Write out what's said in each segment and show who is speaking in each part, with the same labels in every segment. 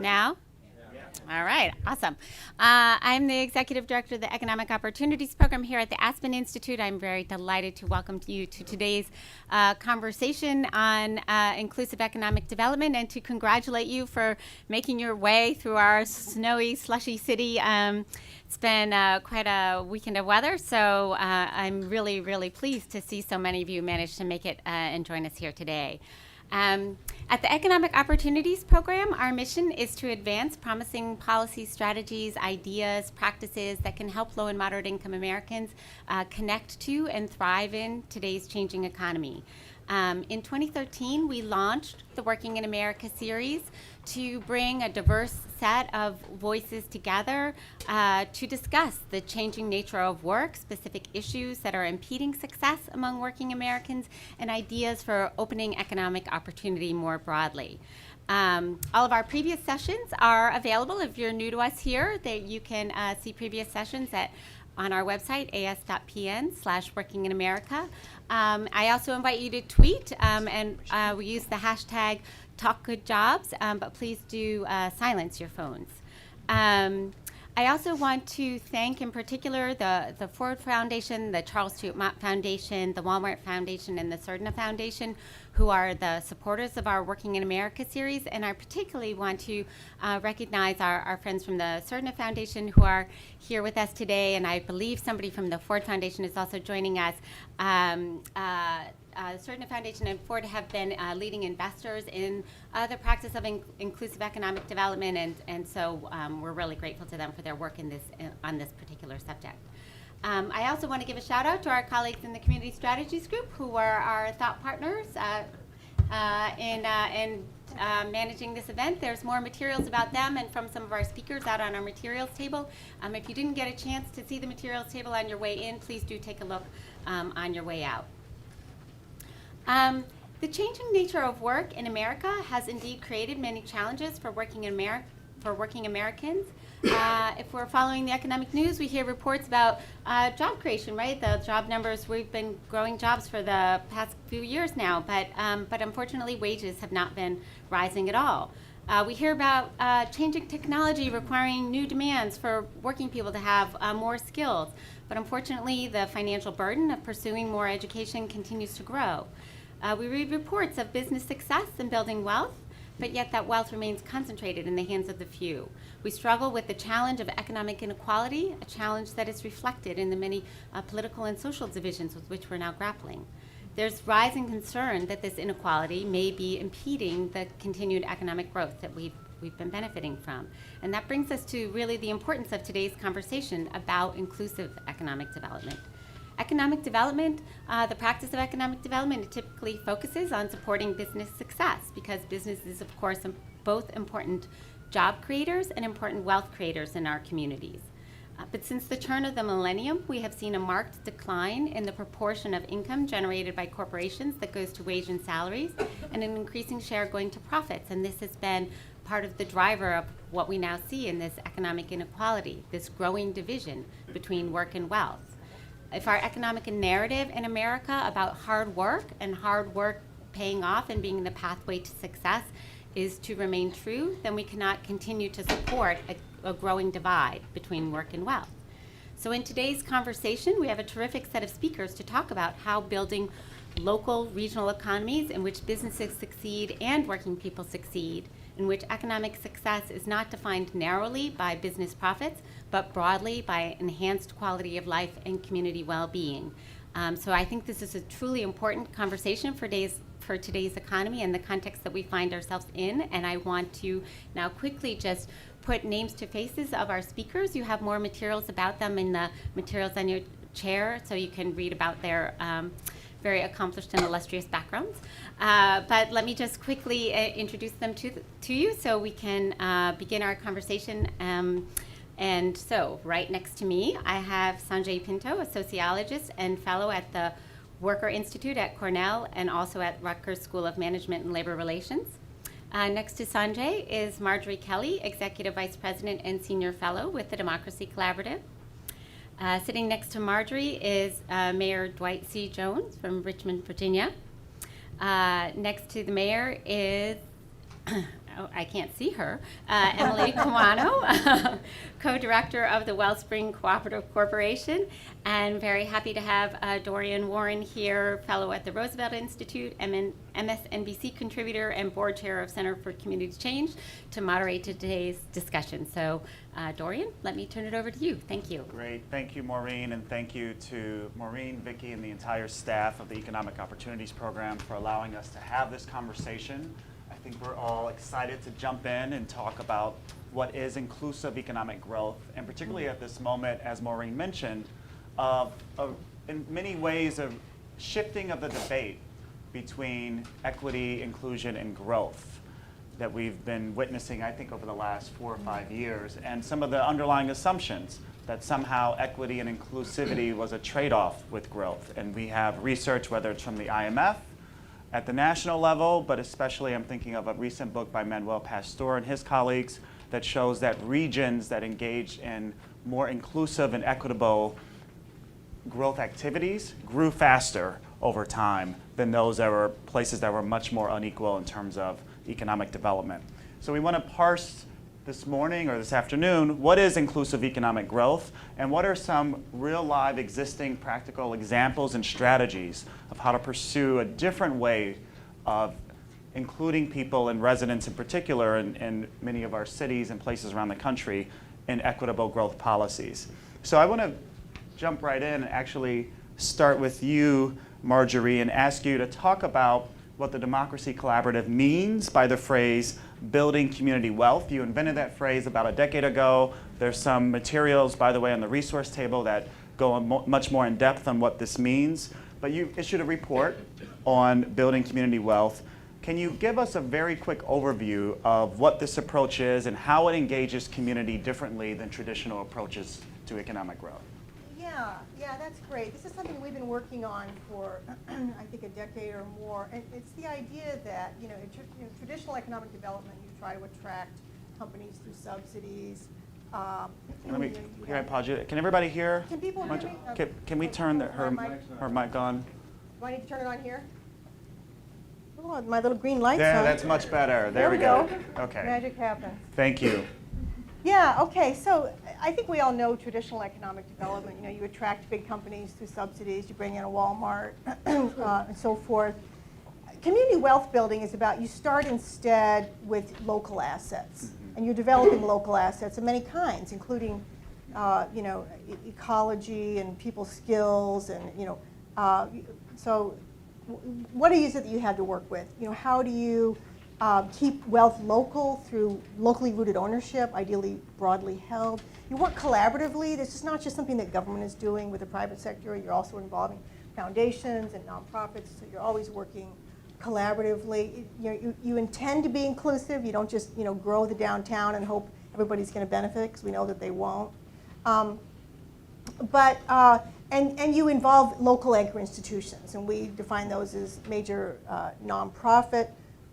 Speaker 1: Now? All right, awesome. I'm the Executive Director of the Economic Opportunities Program here at the Aspen Institute. I'm very delighted to welcome you to today's conversation on inclusive economic development and to congratulate you for making your way through our snowy, slushy city. It's been quite a weekend of weather, so I'm really, really pleased to see so many of you manage to make it and join us here today. At the Economic Opportunities Program, our mission is to advance promising policy strategies, ideas, practices that can help low and moderate income Americans connect to and thrive in today's changing economy. In 2013, we launched the Working in America series to bring a diverse set of voices together to discuss the changing nature of work, specific issues that are impeding success among working Americans, and ideas for opening economic opportunity more broadly. All of our previous sessions are available. If you're new to us here, that you can see previous sessions on our website, as.pn/workinginamerica. I also invite you to tweet, and we use the hashtag #TalkGoodJobs, but please do silence your phones. I also want to thank in particular the Ford Foundation, the Charles Stewart Mott Foundation, the Walmart Foundation, and the Cerdna Foundation, who are the supporters of our Working in America series. And I particularly want to recognize our friends from the Cerdna Foundation who are here with us today, and I believe somebody from the Ford Foundation is also joining us. Cerdna Foundation and Ford have been leading investors in the practice of inclusive economic development, and so we're really grateful to them for their work on this particular subject. I also want to give a shout out to our colleagues in the Community Strategies Group, who are our thought partners in managing this event. There's more materials about them and from some of our speakers out on our materials table. If you didn't get a chance to see the materials table on your way in, please do take a look on your way out. The changing nature of work in America has indeed created many challenges for working Americans. If we're following the economic news, we hear reports about job creation, right? The job numbers, we've been growing jobs for the past few years now, but unfortunately wages have not been rising at all. We hear about changing technology requiring new demands for working people to have more skills, but unfortunately the financial burden of pursuing more education continues to grow. We read reports of business success and building wealth, but yet that wealth remains concentrated in the hands of the few. We struggle with the challenge of economic inequality, a challenge that is reflected in the many political and social divisions with which we're now grappling. There's rising concern that this inequality may be impeding the continued economic growth that we've been benefiting from. And that brings us to really the importance of today's conversation about inclusive economic development. Economic development, the practice of economic development, it typically focuses on supporting business success because business is, of course, both important job creators and important wealth creators in our communities. But since the turn of the millennium, we have seen a marked decline in the proportion of income generated by corporations that goes to wage and salaries, and an increasing share going to profits. And this has been part of the driver of what we now see in this economic inequality, this growing division between work and wealth. If our economic narrative in America about hard work and hard work paying off and being the pathway to success is to remain true, then we cannot continue to support a growing divide between work and wealth. So in today's conversation, we have a terrific set of speakers to talk about how building local, regional economies in which businesses succeed and working people succeed, in which economic success is not defined narrowly by business profits, but broadly by enhanced quality of life and community well-being. So I think this is a truly important conversation for today's economy and the context that we find ourselves in. And I want to now quickly just put names to faces of our speakers. You have more materials about them in the materials on your chair, so you can read about their very accomplished and illustrious backgrounds. But let me just quickly introduce them to you so we can begin our conversation. And so right next to me, I have Sanjay Pinto, a sociologist and fellow at the Worker Institute at Cornell and also at Rutgers School of Management and Labor Relations. Next to Sanjay is Marjorie Kelly, Executive Vice President and Senior Fellow with the Democracy Collaborative. Sitting next to Marjorie is Mayor Dwight C. Jones from Richmond, Virginia. Next to the mayor is I can't see her, Emily Kawano, co-director of the Wellspring Cooperative Corporation, and very happy to have Dorian Warren here, fellow at the Roosevelt Institute, MSNBC contributor, and board chair of Center for Community Change, to moderate today's discussion. So, Dorian, let me turn it over to you. Thank you.
Speaker 2: Great. Thank you, Maureen, and thank you to Maureen, Vicki, and the entire staff of the Economic Opportunities Program for allowing us to have this conversation. I think we're all excited to jump in and talk about what is inclusive economic growth, and particularly at this moment, as Maureen mentioned, in many ways of shifting of the debate between equity, inclusion, and growth that we've been witnessing, I think, over the last 4 or 5 years, and some of the underlying assumptions that somehow equity and inclusivity was a trade-off with growth. And we have research, whether it's from the IMF, at the national level, but especially I'm thinking of a recent book by Manuel Pastor and his colleagues that shows that regions that engage in more inclusive and equitable growth activities grew faster over time than those that were places that were much more unequal in terms of economic development. So we want to parse this morning or this afternoon, what is inclusive economic growth, and what are some real live existing practical examples and strategies of how to pursue a different way of including people and residents in particular in many of our cities and places around the country in equitable growth policies. So I want to jump right in and actually start with you, Marjorie, and ask you to talk about what the Democracy Collaborative means by the phrase building community wealth. You invented that phrase about a decade ago. There's some materials, by the way, on the resource table that go much more in depth on what this means. But you issued a report on building community wealth. Can you give us a very quick overview of what this approach is and how it engages community differently than traditional approaches to economic growth?
Speaker 3: Yeah, that's great. This is something we've been working on for, I think, a decade or more. And it's the idea that, in traditional economic development, you try to attract companies through subsidies.
Speaker 2: Here, I pause you. Can everybody hear?
Speaker 3: Can people hear me?
Speaker 2: Can we turn her mic on?
Speaker 3: Do I need to turn it on here? Oh, my little green light's
Speaker 2: There,
Speaker 3: on.
Speaker 2: that's much better. There we
Speaker 3: go.
Speaker 2: Okay.
Speaker 3: Magic happens.
Speaker 2: Thank you.
Speaker 3: Yeah, okay, so I think we all know traditional economic development. You attract big companies through subsidies, you bring in a Walmart, and so forth. Community wealth building is about you start instead with local assets, and you're developing local assets of many kinds, including ecology and people's skills, and so what is it that you have to work with? How do you keep wealth local through locally rooted ownership, ideally broadly held? You work collaboratively. This is not just something that government is doing with the private sector. You're also involving foundations and nonprofits, so you're always working collaboratively. You intend to be inclusive. You don't just grow the downtown and hope everybody's going to benefit, because we know that they won't. And you involve local anchor institutions, and we define those as major nonprofit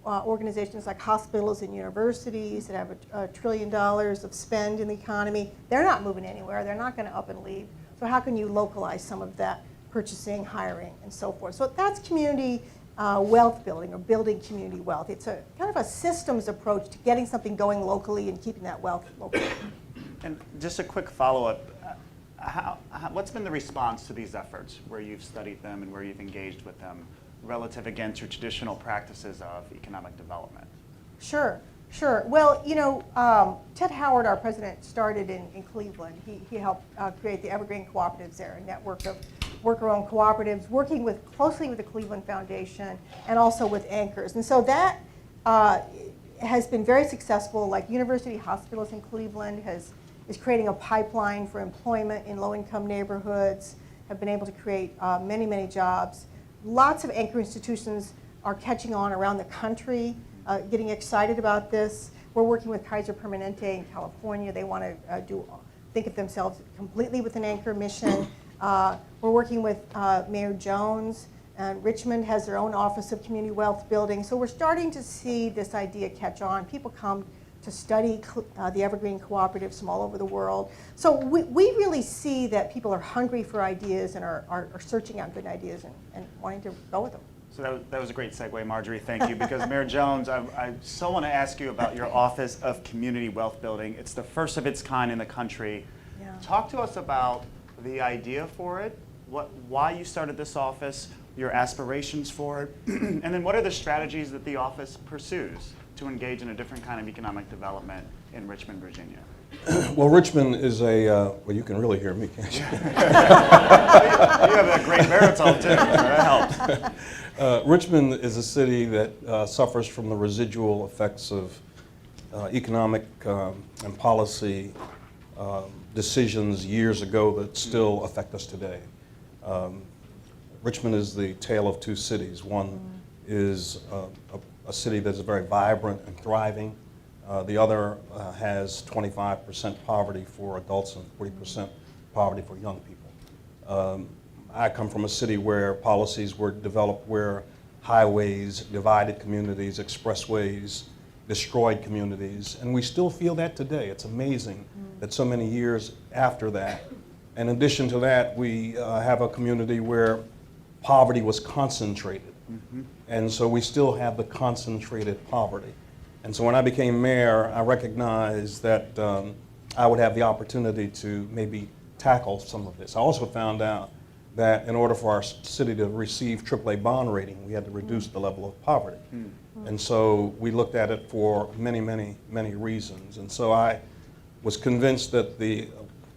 Speaker 3: organizations like hospitals and universities that have $1 trillion of spend in the economy. They're not moving anywhere. They're not going to up and leave. So how can you localize some of that purchasing, hiring, and so forth? So that's community wealth building, or building community wealth. It's a kind of a systems approach to getting something going locally and keeping that wealth local.
Speaker 2: And just a quick follow-up. What's been the response to these efforts where you've studied them and where you've engaged with them, relative, again, to traditional practices of economic development?
Speaker 3: Sure. Well, Ted Howard, our president, started in Cleveland. He helped create the Evergreen Cooperatives there, a network of worker-owned cooperatives, working closely with the Cleveland Foundation and also with anchors. And so that has been very successful. Like University Hospitals in Cleveland is creating a pipeline for employment in low-income neighborhoods, have been able to create many, many jobs. Lots of anchor institutions are catching on around the country, getting excited about this. We're working with Kaiser Permanente in California. They want to think of themselves completely with an anchor mission. We're working with Mayor Jones, and Richmond has their own Office of Community Wealth Building. So we're starting to see this idea catch on. People come to study the Evergreen Cooperatives from all over the world. So we really see that people are hungry for ideas and are searching out good ideas and wanting to go with them.
Speaker 2: So that was a great segue, Marjorie. Thank you. Because Mayor Jones, I so want to ask you about your Office of Community Wealth Building. It's the first of its kind in the country.
Speaker 3: Yeah.
Speaker 2: Talk to us about the idea for it, why you started this office, your aspirations for it, and then what are the strategies that the office pursues to engage in a different kind of economic development in Richmond, Virginia?
Speaker 4: Well, Richmond is well, you can really hear me, can't you?
Speaker 2: You have a great baritone too, so that helps.
Speaker 4: Richmond is a city that suffers from the residual effects of economic and policy decisions years ago that still affect us today. Richmond is the tale of two cities. One is a city that is very vibrant and thriving. The other has 25% poverty for adults and 40% poverty for young people. I come from a city where policies were developed where highways divided communities, expressways destroyed communities, and we still feel that today. It's amazing that so many years after that. In addition to that, we have a community where poverty was concentrated, and so we still have the concentrated poverty. And so when I became mayor, I recognized that I would have the opportunity to maybe tackle some of this. I also found out that in order for our city to receive AAA bond rating, we had to reduce the level of poverty. And so we looked at it for many, many, many reasons. And so I was convinced that the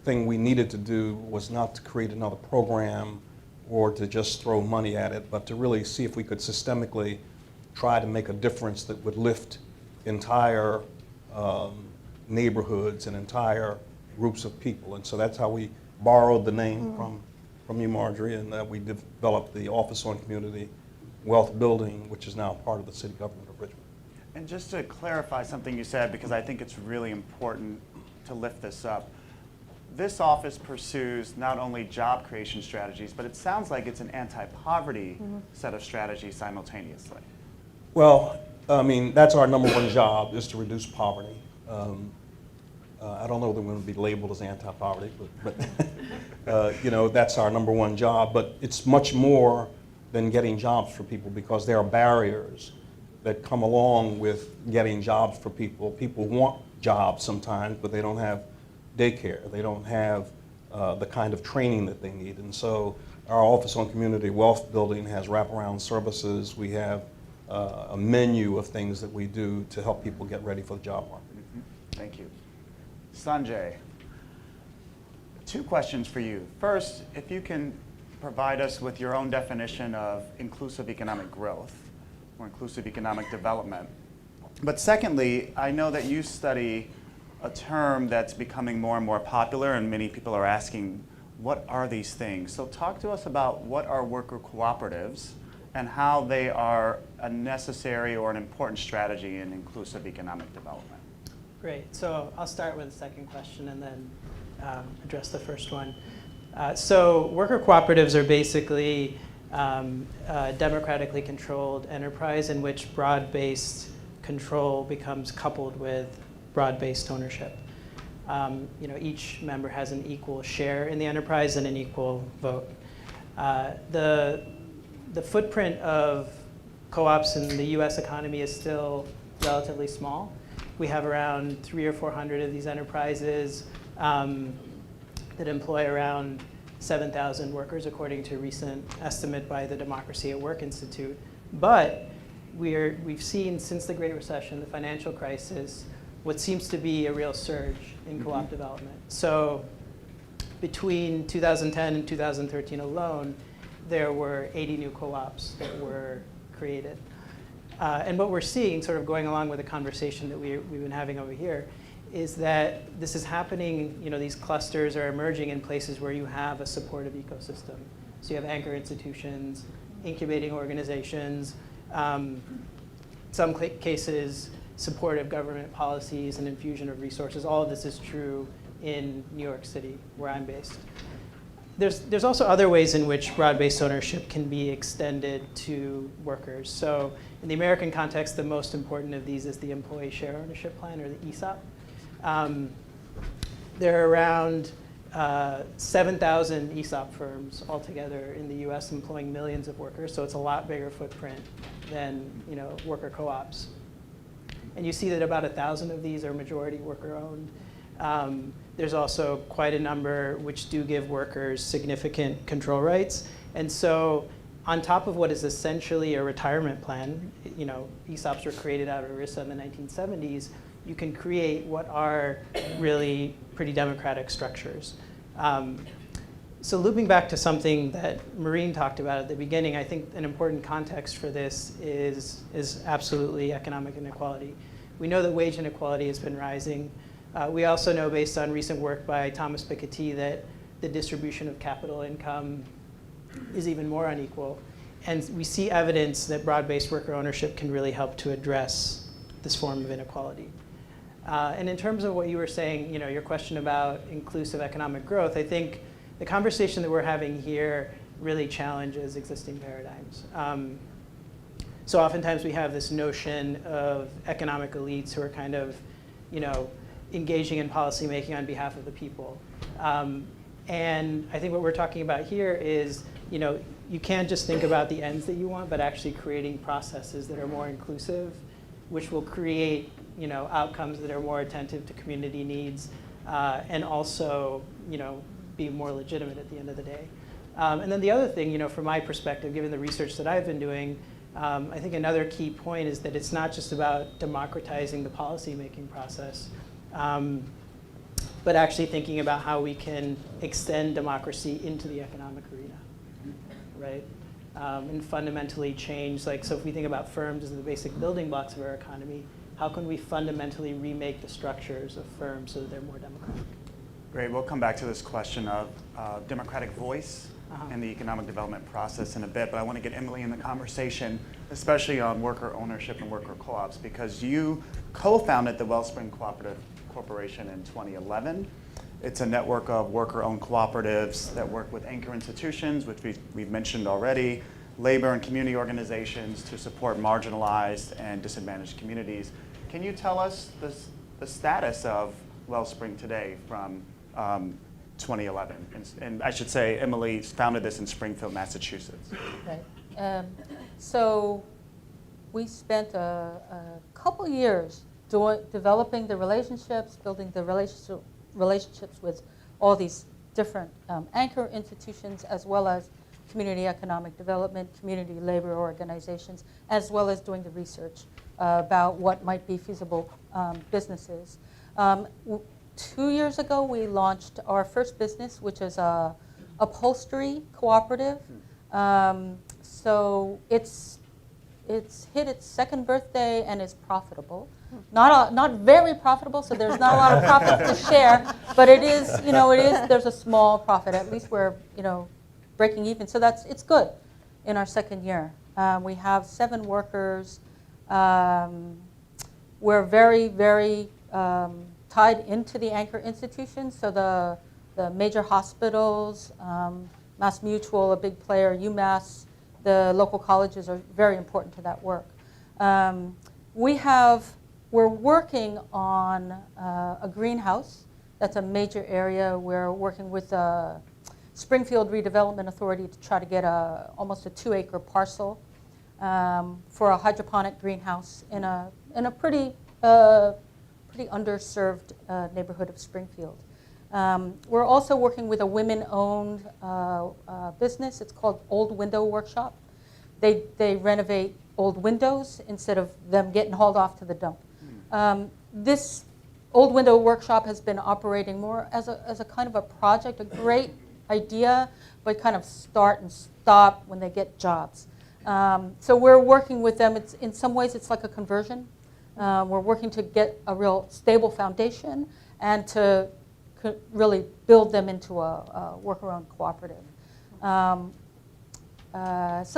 Speaker 4: thing we needed to do was not to create another program or to just throw money at it, but to really see if we could systemically try to make a difference that would lift entire neighborhoods and entire groups of people. And so that's how we borrowed the name from you, Marjorie, and we developed the Office on Community Wealth Building, which is now part of the city government of Richmond.
Speaker 2: And just to clarify something you said, because I think it's really important to lift this up, this office pursues not only job creation strategies, but it sounds like it's an anti-poverty set of strategies simultaneously.
Speaker 4: Well, I mean, that's our number one job, is to reduce poverty. I don't know that we're going to be labeled as anti-poverty, but you know, that's our number one job. But it's much more than getting jobs for people, because there are barriers that come along with getting jobs for people. People want jobs sometimes, but they don't have daycare. They don't have the kind of training that they need. And so our Office on Community Wealth Building has wraparound services. We have a menu of things that we do to help people get ready for the job market.
Speaker 2: Thank you. Sanjay, two questions for you. First, if you can provide us with your own definition of inclusive economic growth or inclusive economic development. But secondly, I know that you study a term that's becoming more and more popular, and many people are asking, what are these things? So talk to us about what are worker cooperatives and how they are a necessary or an important strategy in inclusive economic development.
Speaker 5: Great. So I'll start with the second question and then address the first one. So worker cooperatives are basically a democratically controlled enterprise in which broad-based control becomes coupled with broad-based ownership. You know, each member has an equal share in the enterprise and an equal vote. The footprint of co-ops in the US economy is still relatively small. We have around 300 or 400 of these enterprises that employ around 7,000 workers, according to a recent estimate by the Democracy at Work Institute. But we've seen since the Great Recession, the financial crisis, what seems to be a real surge in co-op development. So between 2010 and 2013 alone, there were 80 new co-ops that were created. And what we're seeing, sort of going along with the conversation that we've been having over here, is that this is happening, you know, these clusters are emerging in places where you have a supportive ecosystem. So you have anchor institutions, incubating organizations, some cases, supportive government policies and infusion of resources. All of this is true in New York City, where I'm based. There's also other ways in which broad-based ownership can be extended to workers. So in the American context, the most important of these is the Employee Share Ownership Plan, or the ESOP. There are around 7,000 ESOP firms altogether in the U.S. employing millions of workers, so it's a lot bigger footprint than worker co-ops. And you see that about 1,000 of these are majority worker-owned. There's also quite a number which do give workers significant control rights. And so on top of what is essentially a retirement plan, ESOPs were created out of ERISA in the 1970s, you can create what are really pretty democratic structures. So looping back to something that Maureen talked about at the beginning, I think an important context for this is absolutely economic inequality. We know that wage inequality has been rising. We also know, based on recent work by Thomas Piketty, that the distribution of capital income is even more unequal. And we see evidence that broad-based worker ownership can really help to address this form of inequality. And in terms of what you were saying, your question about inclusive economic growth, I think the conversation that we're having here really challenges existing paradigms. So oftentimes we have this notion of economic elites who are kind of, engaging in policy making on behalf of the people. And I think what we're talking about here is, you can't just think about the ends that you want, but actually creating processes that are more inclusive, which will create, outcomes that are more attentive to community needs, and also, be more legitimate at the end of the day. And then the other thing, from my perspective, given the research that I've been doing, I think another key point is that it's not just about democratizing the policymaking process, but actually thinking about how we can extend democracy into the economic arena, right? And fundamentally change, so if we think about firms as the basic building blocks of our economy, how can we fundamentally remake the structures of firms so that they're more democratic?
Speaker 2: Great. We'll come back to this question of democratic voice in the economic development process in a bit, but I want to get Emily in the conversation, especially on worker ownership and worker co-ops, because you co-founded the Wellspring Cooperative Corporation in 2011. It's a network of worker-owned cooperatives that work with anchor institutions, which we've mentioned already, labor and community organizations to support marginalized and disadvantaged communities. Can you tell us the status of Wellspring today from 2011? And I should say Emily founded this in Springfield, Massachusetts.
Speaker 6: Right. So we spent a couple years developing the relationships, building the relationships with all these different anchor institutions, as well as community economic development, community labor organizations, as well as doing the research about what might be feasible businesses. 2 years ago, we launched our first business, which is a upholstery cooperative. So it's hit its second birthday and is profitable. Not very profitable, so there's not a lot of profit to share, but it is, there's a small profit. At least we're, breaking even. So it's good in our second year. We have 7 workers. We're very, very tied into the anchor institutions. So the major hospitals, Mass Mutual, a big player, UMass, the local colleges are very important to that work. We're working on a greenhouse. That's a major area. We're working with the Springfield Redevelopment Authority to try to get almost a 2-acre parcel for a hydroponic greenhouse in a pretty underserved neighborhood of Springfield. We're also working with a women-owned business. It's called Old Window Workshop. They renovate old windows instead of them getting hauled off to the dump. This Old Window Workshop has been operating more as a kind of a project, a great idea, but kind of start and stop when they get jobs. So we're working with them. In some ways, it's like a conversion. We're working to get a real stable foundation and to really build them into a worker-owned cooperative. So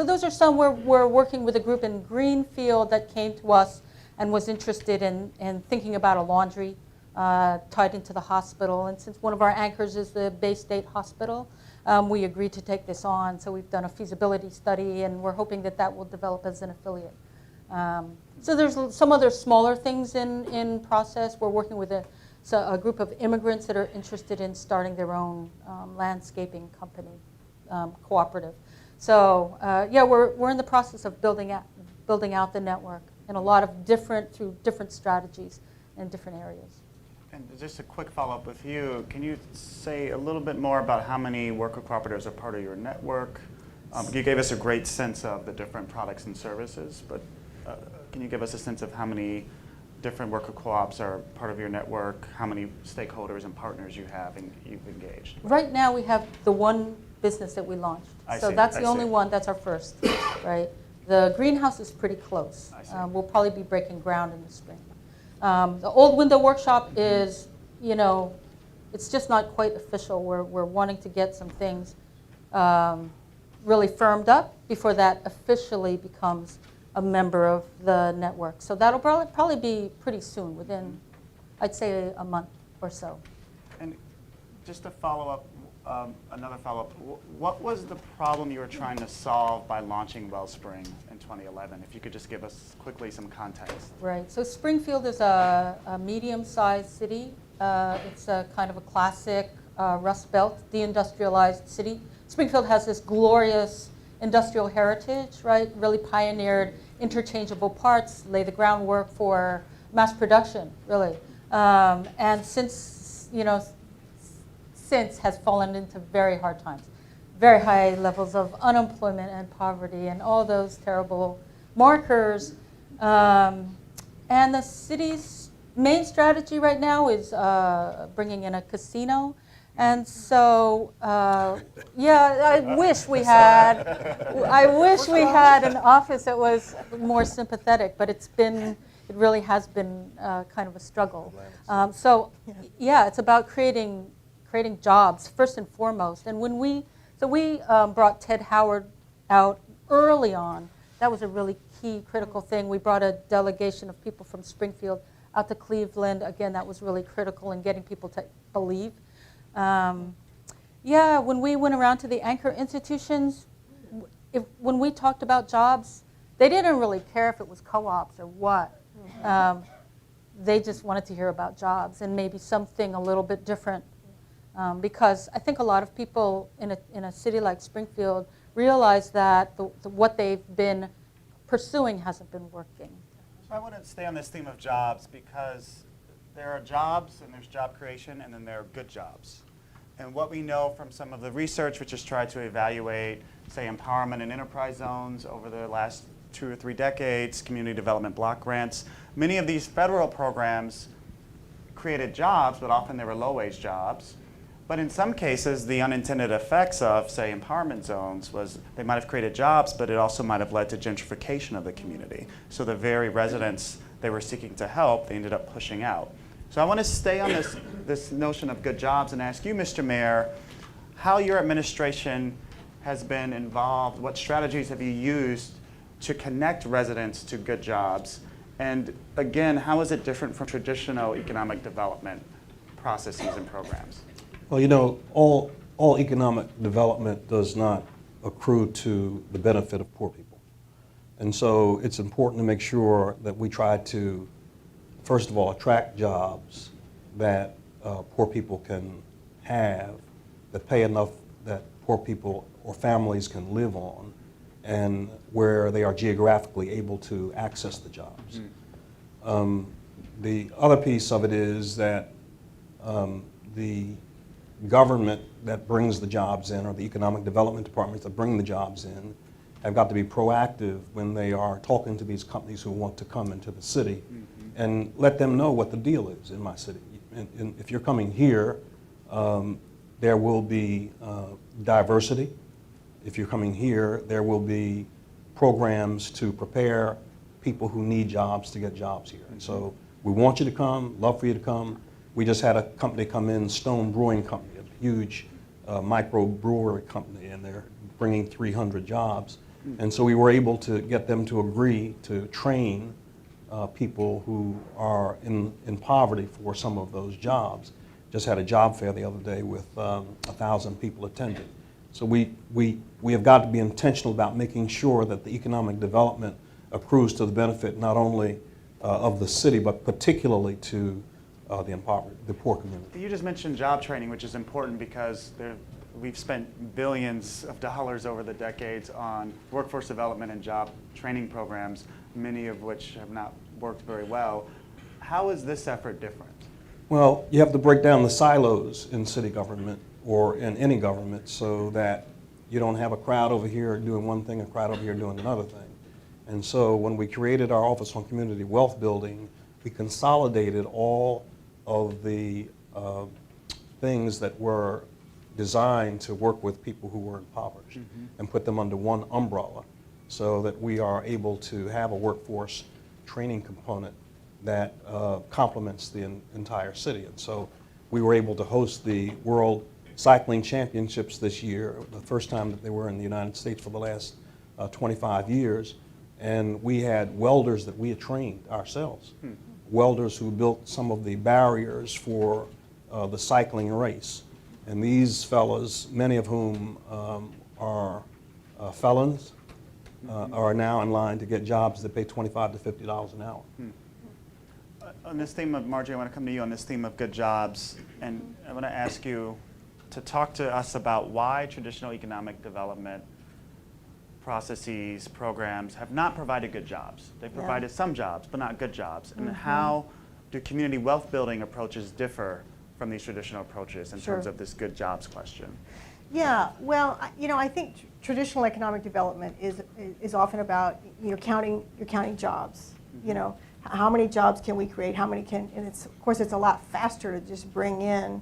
Speaker 6: those are some. We're working with a group in Greenfield that came to us and was interested in thinking about a laundry tied into the hospital. And since one of our anchors is the Bay State Hospital, we agreed to take this on. So we've done a feasibility study, and we're hoping that will develop as an affiliate. So there's some other smaller things in process. We're working with so a group of immigrants that are interested in starting their own landscaping company, cooperative. So yeah, we're in the process of building out the network in a lot of through different strategies in different areas.
Speaker 2: And just a quick follow-up with you. Can you say a little bit more about how many worker cooperatives are part of your network? You gave us a great sense of the different products and services, but can you give us a sense of how many different worker co-ops are part of your network, how many stakeholders and partners you have and you've engaged?
Speaker 6: Right now we have the one business that we launched. So that's the only one, that's our first, right? The greenhouse is pretty close. We'll probably be breaking ground in the spring. The old window workshop is, it's just not quite official. We're wanting to get some things really firmed up before that officially becomes a member of the network. So that'll probably be pretty soon, within, I'd say, a month or so.
Speaker 2: And just to follow up, another follow-up, what was the problem you were trying to solve by launching Wellspring in 2011? If you could just give us quickly some context.
Speaker 6: Right, so Springfield is a medium-sized city. It's a kind of a classic Rust Belt, deindustrialized city. Springfield has this glorious industrial heritage, right? Really pioneered interchangeable parts, lay the groundwork for mass production, really. And since has fallen into very hard times, very high levels of unemployment and poverty and all those terrible markers. And the city's main strategy right now is bringing in a casino. And so, yeah, I wish we had an office that was more sympathetic, but it really has been kind of a struggle. So, yeah, it's about creating jobs first and foremost. And when we brought Ted Howard out early on. That was a really key, critical thing. We brought a delegation of people from Springfield out to Cleveland. Again, that was really critical in getting people to believe. Yeah, when we went around to the anchor institutions, when we talked about jobs, they didn't really care if it was co-ops or what. They just wanted to hear about jobs and maybe something a little bit different. Because I think a lot of people in a city like Springfield realize that what they've been pursuing hasn't been working.
Speaker 2: So I want to stay on this theme of jobs because there are jobs and there's job creation and then there are good jobs. And what we know from some of the research which has tried to evaluate, say, empowerment and enterprise zones over the last 2 or 3 decades, community development block grants, many of these federal programs created jobs, but often they were low-wage jobs. But in some cases, the unintended effects of, say, empowerment zones was they might have created jobs, but it also might have led to gentrification of the community. So the very residents they were seeking to help, they ended up pushing out. So I want to stay on this notion of good jobs and ask you, Mr. Mayor, how your administration has been involved, what strategies have you used to connect residents to good jobs? And again, how is it different from traditional economic development processes and programs?
Speaker 4: Well, you know, all economic development does not accrue to the benefit of poor people. And so it's important to make sure that we try to, first of all, attract jobs that poor people can have, that pay enough that poor people or families can live on, and where they are geographically able to access the jobs. The other piece of it is that the government that brings the jobs in, or the economic development departments that bring the jobs in, have got to be proactive when they are talking to these companies who want to come into the city, and let them know what the deal is in my city. And if you're coming here, there will be diversity. If you're coming here, there will be programs to prepare people who need jobs to get jobs here. And so we want you to come, love for you to come. We just had a company come in, Stone Brewing Company, a huge micro brewery company, and they're bringing 300 jobs. And so we were able to get them to agree to train people who are in poverty for some of those jobs. Just had a job fair the other day with 1,000 people attending. So we have got to be intentional about making sure that the economic development accrues to the benefit not only of the city, but particularly to the poor community.
Speaker 2: You just mentioned job training, which is important because we've spent billions of dollars over the decades on workforce development and job training programs, many of which have not worked very well. How is this effort different?
Speaker 4: Well, you have to break down the silos in city government or in any government so that you don't have a crowd over here doing one thing, a crowd over here doing another thing. And so when we created our Office on Community Wealth Building, we consolidated all of the things that were designed to work with people who were impoverished and put them under one umbrella so that we are able to have a workforce training component that complements the entire city. And so we were able to host the World Cycling Championships this year, the first time that they were in the United States for the last 25 years. And we had welders that we had trained ourselves, welders who built some of the barriers for the cycling race. And these fellows, many of whom are felons, are now in line to get jobs that pay $25 to $50 an hour.
Speaker 2: On this theme of, Marjorie, I want to come to you on this theme of good jobs, and I want to ask you to talk to us about why traditional economic development processes, programs have not provided good jobs. They've provided some jobs, but not good jobs. And how do community wealth building approaches differ from these traditional approaches in terms of this good jobs question?
Speaker 3: Yeah, well, I think traditional economic development is often about you're counting jobs. How many jobs can we create? How many can? And of course it's a lot faster to just bring in,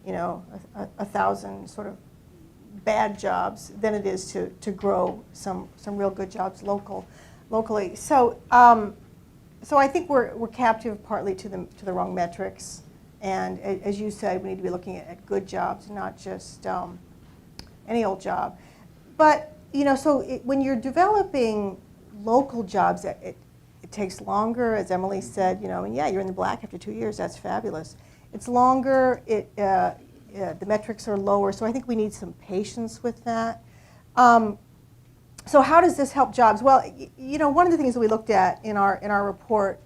Speaker 3: 1,000 sort of bad jobs than it is to grow some real good jobs locally. So I think we're captive partly to the wrong metrics. And as you said, we need to be looking at good jobs, not just any old job. But when you're developing local jobs, it takes longer, as Emily said. And you're in the black after 2 years. That's fabulous. It's longer. The metrics are lower. So I think we need some patience with that. So how does this help jobs? Well, one of the things that we looked at in our report.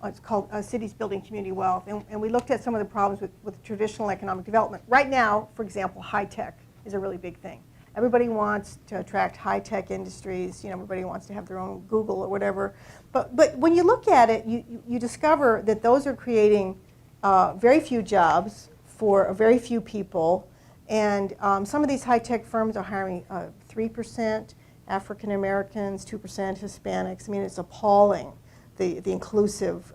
Speaker 3: It's called Cities Building Community Wealth, and we looked at some of the problems with traditional economic development. Right now, for example, high tech is a really big thing. Everybody wants to attract high tech industries. Everybody wants to have their own Google or whatever. But when you look at it, you discover that those are creating very few jobs for very few people, and some of these high tech firms are hiring 3% African Americans, 2% Hispanics. I mean, it's appalling. The inclusive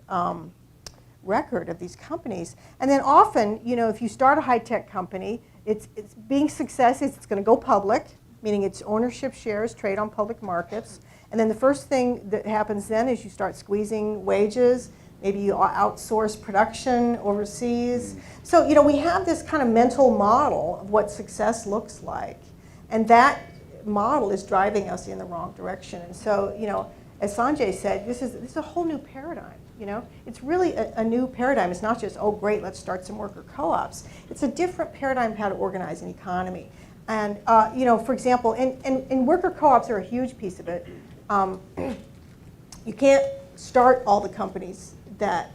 Speaker 3: record of these companies. And then often, if you start a high-tech company, it's being success is it's going to go public, meaning its ownership shares trade on public markets. And then the first thing that happens then is you start squeezing wages. Maybe you outsource production overseas. So, we have this kind of mental model of what success looks like. And that model is driving us in the wrong direction. And so, as Sanjay said, this is a whole new paradigm. It's really a new paradigm. It's not just, oh great, let's start some worker co-ops. It's a different paradigm of how to organize an economy. And for example, and worker co-ops are a huge piece of it. You can't start all the companies that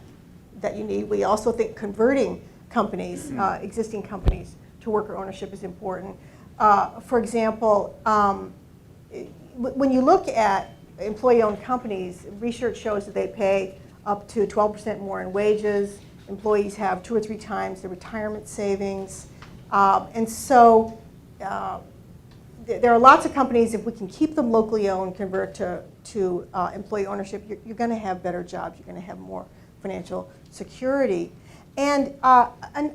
Speaker 3: you need. We also think converting companies, existing companies, to worker ownership is important. For example, when you look at employee-owned companies, research shows that they pay up to 12% more in wages. Employees have 2 or 3 times the retirement savings. And so there are lots of companies, if we can keep them locally owned, convert to employee ownership, you're going to have better jobs. You're going to have more financial security. And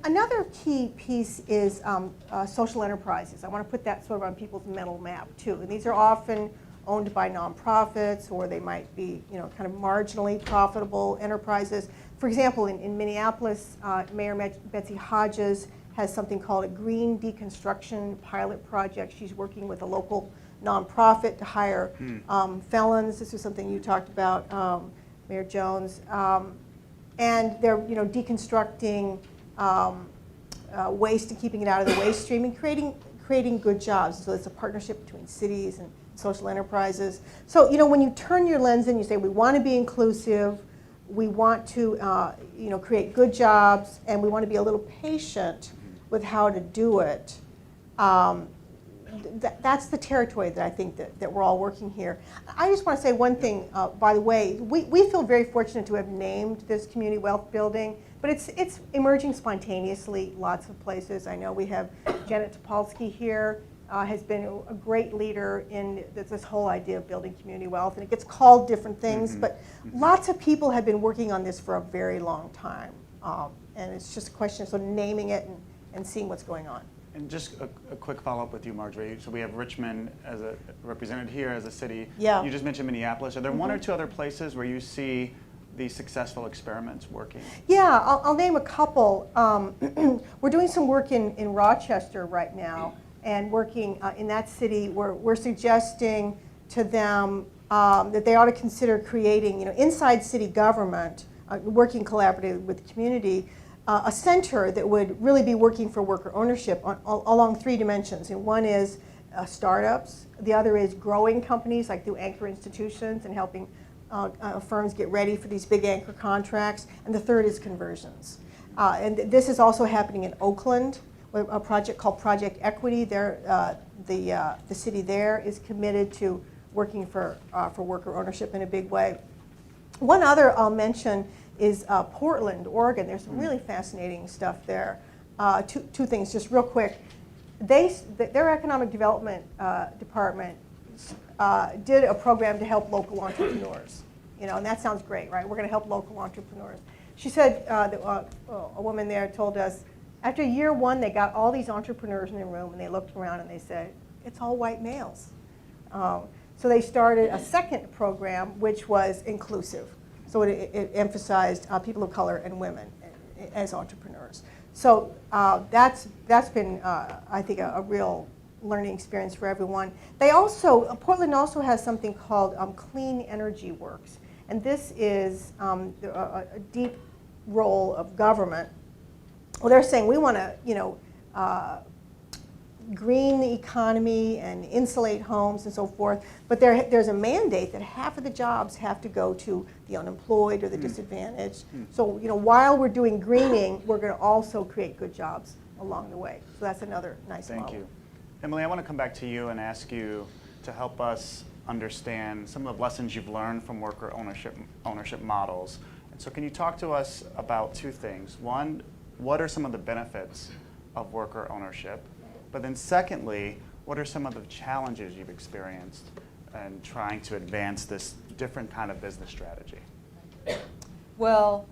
Speaker 3: another key piece is social enterprises. I want to put that sort of on people's mental map, too. And these are often owned by nonprofits, or they might be, kind of marginally profitable enterprises. For example, in Minneapolis, Mayor Betsy Hodges has something called a Green Deconstruction Pilot Project. She's working with a local nonprofit to hire felons. This is something you talked about, Mayor Jones. And they're, deconstructing waste and keeping it out of the waste stream and creating good jobs. So it's a partnership between cities and social enterprises. So, when you turn your lens and you say, we want to be inclusive, We want to create good jobs, and we want to be a little patient with how to do it. That's the territory that I think that we're all working here. I just want to say one thing, by the way. We feel very fortunate to have named this community wealth building, but it's emerging spontaneously lots of places. I know we have Janet Topolsky here, has been a great leader in this whole idea of building community wealth, and it gets called different things, but lots of people have been working on this for a very long time, and it's just a question of sort of naming it and seeing what's going on.
Speaker 2: And just a quick follow-up with you, Marjorie. So we have Richmond as represented here as a city.
Speaker 3: Yeah.
Speaker 2: You just mentioned Minneapolis. Are there one or two other places where you see these successful experiments working?
Speaker 3: Yeah, I'll name a couple. We're doing some work in Rochester right now, and working in that city, we're suggesting to them that they ought to consider creating, inside city government, working collaboratively with the community, a center that would really be working for worker ownership along three dimensions. And one is startups. The other is growing companies, like through anchor institutions and helping firms get ready for these big anchor contracts. And the third is conversions. And this is also happening in Oakland, a project called Project Equity. The city there is committed to working for worker ownership in a big way. One other I'll mention is Portland, Oregon. There's some really fascinating stuff there. Two things, just real quick. Their economic development department did a program to help local entrepreneurs. And that sounds great, right? We're going to help local entrepreneurs. She said a woman there told us, after year one, they got all these entrepreneurs in the room, and they looked around and they said, it's all white males. So they started a second program, which was inclusive. So it emphasized people of color and women as entrepreneurs. So that's been, I think, a real learning experience for everyone. Portland also has something called Clean Energy Works. And this is a deep role of government. Well, they're saying we want to, green the economy and insulate homes and so forth, but there's a mandate that half of the jobs have to go to the unemployed or the disadvantaged. So while we're doing greening, we're going to also create good jobs along the way. So that's another nice model.
Speaker 2: Thank you. Emily, I want to come back to you and ask you to help us understand some of the lessons you've learned from worker ownership models. And so can you talk to us about two things? One, what are some of the benefits of worker ownership? But then secondly, what are some of the challenges you've experienced in trying to advance this different kind of business strategy?
Speaker 6: Well,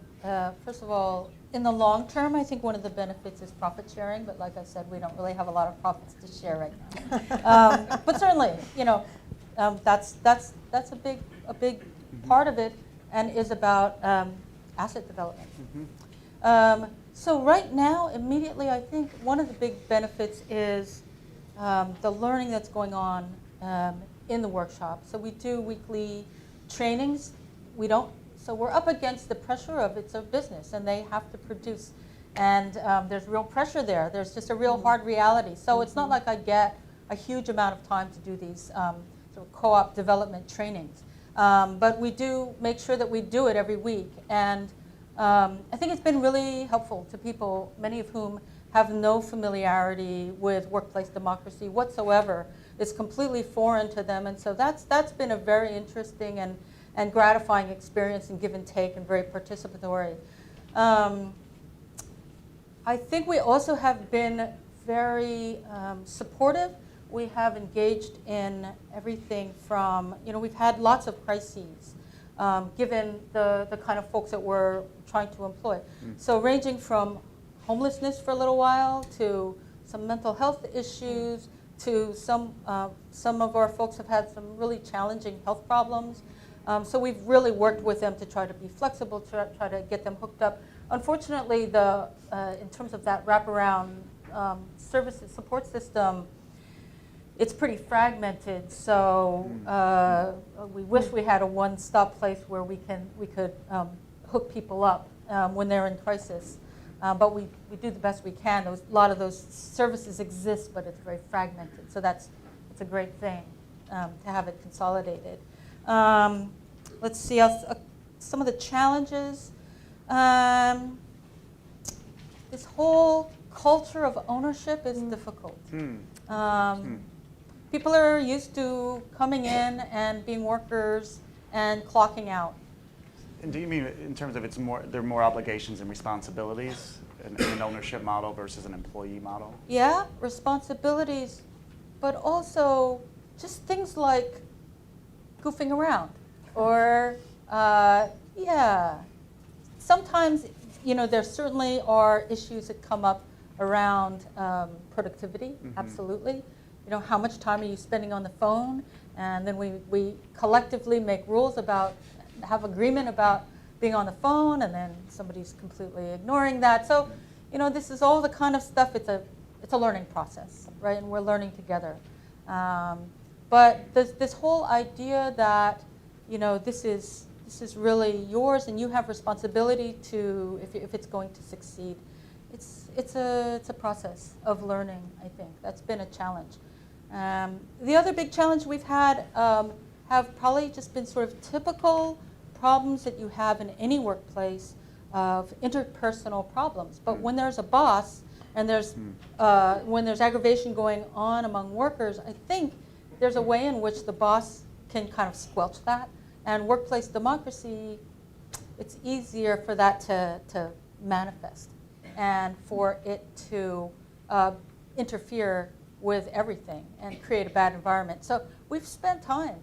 Speaker 6: first of all, in the long term, I think one of the benefits is profit sharing. But like I said, we don't really have a lot of profits to share right now. But certainly, that's a big part of it, and is about asset development. So right now, immediately, I think one of the big benefits is the learning that's going on in the workshop. So we do weekly trainings. So we're up against the pressure of it's a business, and they have to produce. And there's real pressure there. There's just a real hard reality. So it's not like I get a huge amount of time to do these sort of co-op development trainings. But we do make sure that we do it every week. And I think it's been really helpful to people, many of whom have no familiarity with workplace democracy whatsoever. It's completely foreign to them, and so that's been a very interesting and gratifying experience, and give and take, and very participatory. I think we also have been very supportive. We have engaged in everything from, we've had lots of crises, given the kind of folks that we're trying to employ. So ranging from homelessness for a little while, to some mental health issues, to some of our folks have had some really challenging health problems. So we've really worked with them to try to be flexible, to try to get them hooked up. Unfortunately, in terms of that wraparound services support system, it's pretty fragmented. So we wish we had a one-stop place where we could hook people up when they're in crisis. But we do the best we can. A lot of those services exist, but it's very fragmented. So it's a great thing to have it consolidated. Let's see, a some of the challenges. This whole culture of ownership is difficult. People are used to coming in and being workers and clocking out.
Speaker 2: And do you mean in terms of there are more obligations and responsibilities in an ownership model versus an employee model?
Speaker 6: Yeah, responsibilities, but also just things like goofing around or, sometimes, there certainly are issues that come up around productivity, absolutely. How much time are you spending on the phone? And then we collectively make rules have agreement about being on the phone, and then somebody's completely ignoring that. So, this is all the kind of stuff, it's a learning process, right? And we're learning together. But this whole idea that, this is really yours and you have responsibility to, if it's going to succeed, it's a process of learning, I think. That's been a challenge. The other big challenge we've had have probably just been sort of typical problems that you have in any workplace of interpersonal problems. But when there's a boss and when there's aggravation going on among workers, I think there's a way in which the boss can kind of squelch that. And workplace democracy, it's easier for that to manifest and for it to interfere with everything and create a bad environment. So we've spent time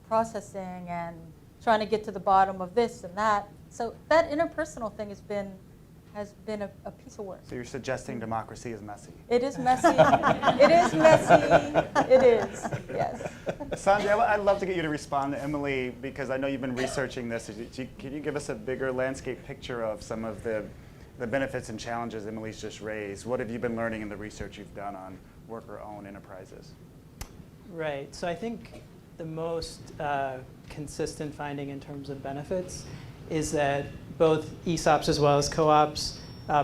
Speaker 6: processing and trying to get to the bottom of this and that. So that interpersonal thing has been a piece of work.
Speaker 2: So you're suggesting democracy is messy?
Speaker 6: It is messy. It is messy. It is, yes.
Speaker 2: Sanjay, I'd love to get you to respond to Emily, because I know you've been researching this. Can you give us a bigger landscape picture of some of the benefits and challenges Emily's just raised? What have you been learning in the research you've done on worker-owned enterprises?
Speaker 5: Right. So I think the most consistent finding in terms of benefits is that both ESOPs as well as co-ops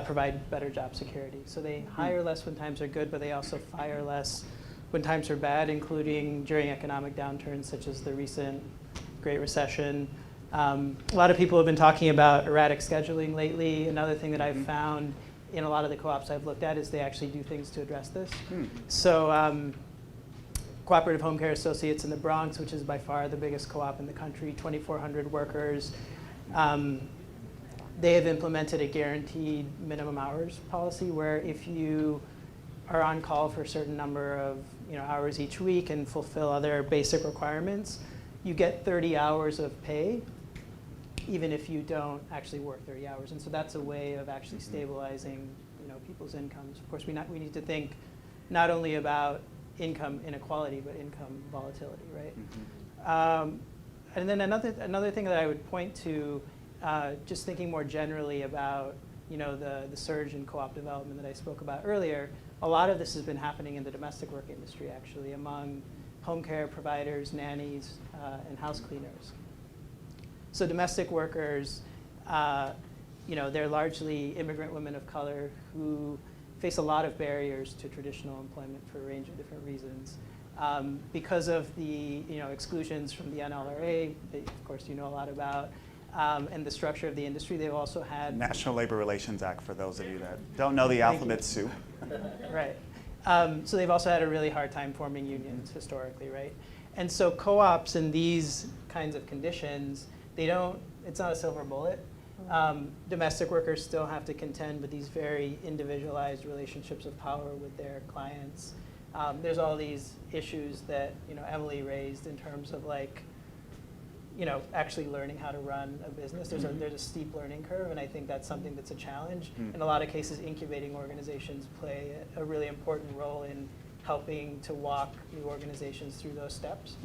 Speaker 5: provide better job security. So they hire less when times are good, but they also fire less when times are bad, including during economic downturns such as the recent Great Recession. A lot of people have been talking about erratic scheduling lately. Another thing that I've found in a lot of the co-ops I've looked at is they actually do things to address this. So Cooperative Home Care Associates in the Bronx, which is by far the biggest co-op in the country, 2,400 workers, they have implemented a guaranteed minimum hours policy where if you are on call for a certain number of hours each week and fulfill other basic requirements, you get 30 hours of pay, even if you don't actually work 30 hours. And so that's a way of actually stabilizing people's incomes. Of course, we need to think not only about income inequality, but income volatility, right? And then another thing that I would point to, just thinking more generally about the surge in co-op development that I spoke about earlier, a lot of this has been happening in the domestic work industry, actually, among home care providers, nannies, and house cleaners. So domestic workers, they're largely immigrant women of color who face a lot of barriers to traditional employment for a range of different reasons. Because of the exclusions from the NLRA, that of course you know a lot about, and the structure of the industry, they've also had
Speaker 2: National Labor Relations Act, for those of you that don't know the alphabet soup.
Speaker 5: Right. So they've also had a really hard time forming unions historically, right? And so co-ops in these kinds of conditions, it's not a silver bullet. Domestic workers still have to contend with these very individualized relationships of power with their clients. There's all these issues that Emily raised in terms of actually learning how to run a business. There's a steep learning curve, and I think that's something that's a challenge. In a lot of cases, incubating organizations play a really important role in helping to walk new organizations through those steps.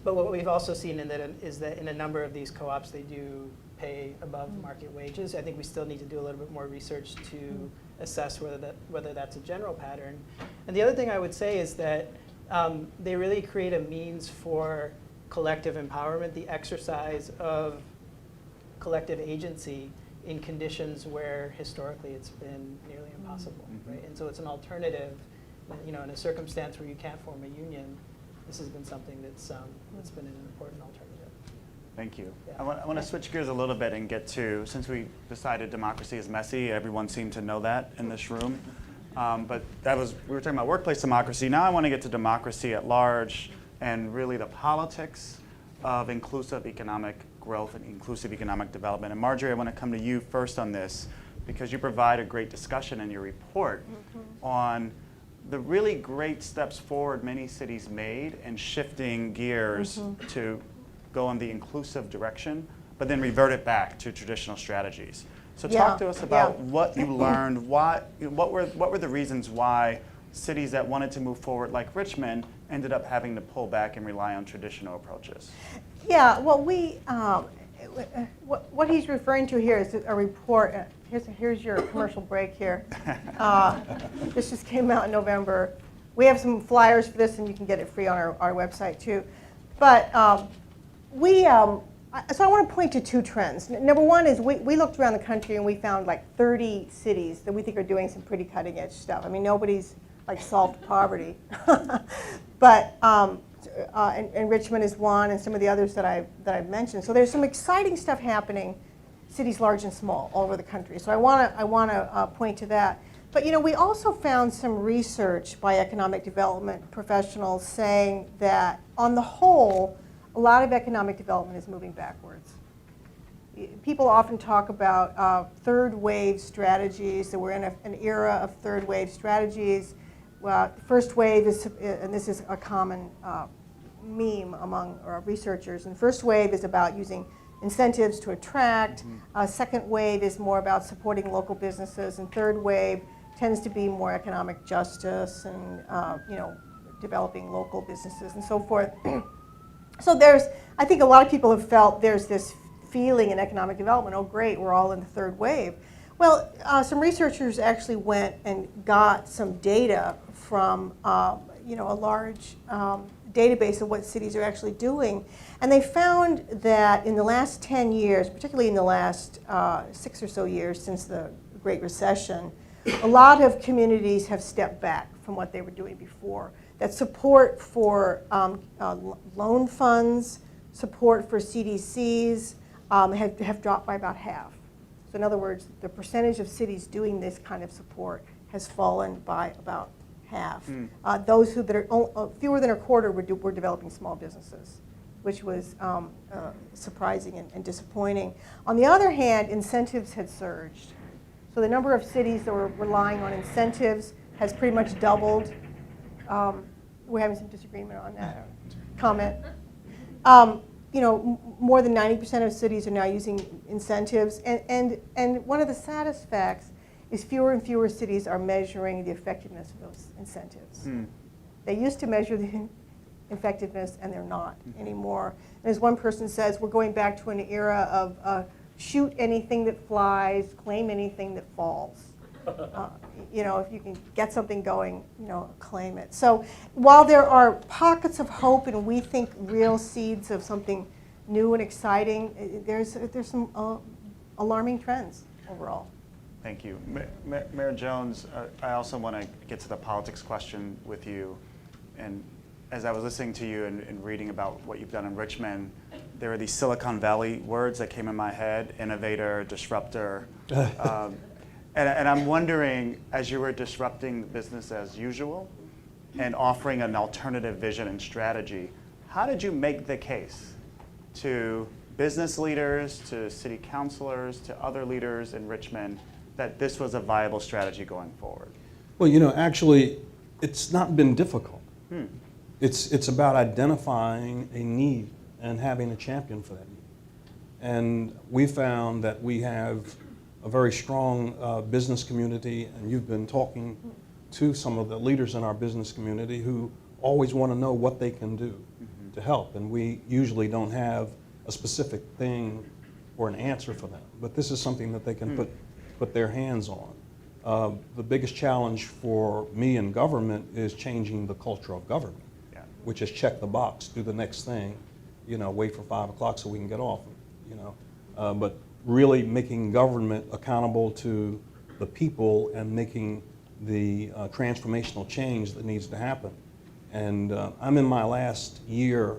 Speaker 5: But what we've also seen is that in a number of these co-ops, they do pay above market wages. I think we still need to do a little bit more research to assess whether that's a general pattern. And the other thing I would say is that they really create a means for collective empowerment, the exercise of collective agency in conditions where historically it's been nearly impossible, right? And so it's an alternative, in a circumstance where you can't form a union. This has been something that's been an important alternative.
Speaker 2: Thank you. I want to switch gears a little bit and get to, since we decided democracy is messy, everyone seemed to know that in this room. But we were talking about workplace democracy. Now I want to get to democracy at large and really the politics of inclusive economic growth and inclusive economic development. And Marjorie, I want to come to you first on this because you provide a great discussion in your report on the really great steps forward many cities made in shifting gears to go in the inclusive direction, but then revert it back to traditional strategies. So talk to us about what you learned, what were the reasons why cities that wanted to move forward like Richmond ended up having to pull back and rely on traditional approaches?
Speaker 3: Yeah, well, what he's referring to here is a report. Here's your commercial break here. This just came out in November. We have some flyers for this, and you can get it free on our website too. But so I want to point to two trends. Number one is we looked around the country and we found like 30 cities that we think are doing some pretty cutting edge stuff. I mean, nobody's like solved poverty, but and Richmond is one, and some of the others that I've mentioned. So there's some exciting stuff happening, cities large and small, all over the country. So I want to point to that. But we also found some research by economic development professionals saying that on the whole, a lot of economic development is moving backwards. People often talk about third wave strategies, that we're in an era of third wave strategies. Well, the first wave is, and this is a common meme among researchers, and the first wave is about using incentives to attract. Second wave is more about supporting local businesses, and third wave tends to be more economic justice and developing local businesses and so forth. So I think a lot of people have felt there's this feeling in economic development, oh great, we're all in the third wave. Well, some researchers actually went and got some data from a large database of what cities are actually doing. And they found that in the last 10 years, particularly in the last 6 or so years since the Great Recession, a lot of communities have stepped back from what they were doing before. That support for loan funds, support for CDCs have dropped by about half. So in other words, the percentage of cities doing this kind of support has fallen by about half. Those that are fewer than a quarter were developing small businesses, which was surprising and disappointing. On the other hand, incentives had surged. So the number of cities that were relying on incentives has pretty much doubled. We're having some disagreement on that comment. More than 90% of cities are now using incentives. And one of the saddest facts is fewer and fewer cities are measuring the effectiveness of those incentives. They used to measure the effectiveness, and they're not anymore. And as one person says, we're going back to an era of shoot anything that flies, claim anything that falls. If you can get something going, claim it. So while there are pockets of hope and we think real seeds of something new and exciting, there's some alarming trends overall.
Speaker 2: Thank you. Mayor Jones, I also want to get to the politics question with you. And as I was listening to you and reading about what you've done in Richmond, there are these Silicon Valley words that came in my head: innovator, disruptor. And I'm wondering, as you were disrupting business as usual and offering an alternative vision and strategy, how did you make the case to business leaders, to city councilors, to other leaders in Richmond that this was a viable strategy going forward?
Speaker 4: Well, actually, it's not been difficult. It's about identifying a need and having a champion for that need. And we found that we have a very strong business community, and you've been talking to some of the leaders in our business community who always want to know what they can do to help. And we usually don't have a specific thing or an answer for them, but this is something that they can put their hands on. The biggest challenge for me in government is changing the culture of government, which is check the box, do the next thing, wait for 5 o'clock so we can get off, but really making government accountable to the people and making the transformational change that needs to happen. And I'm in my last year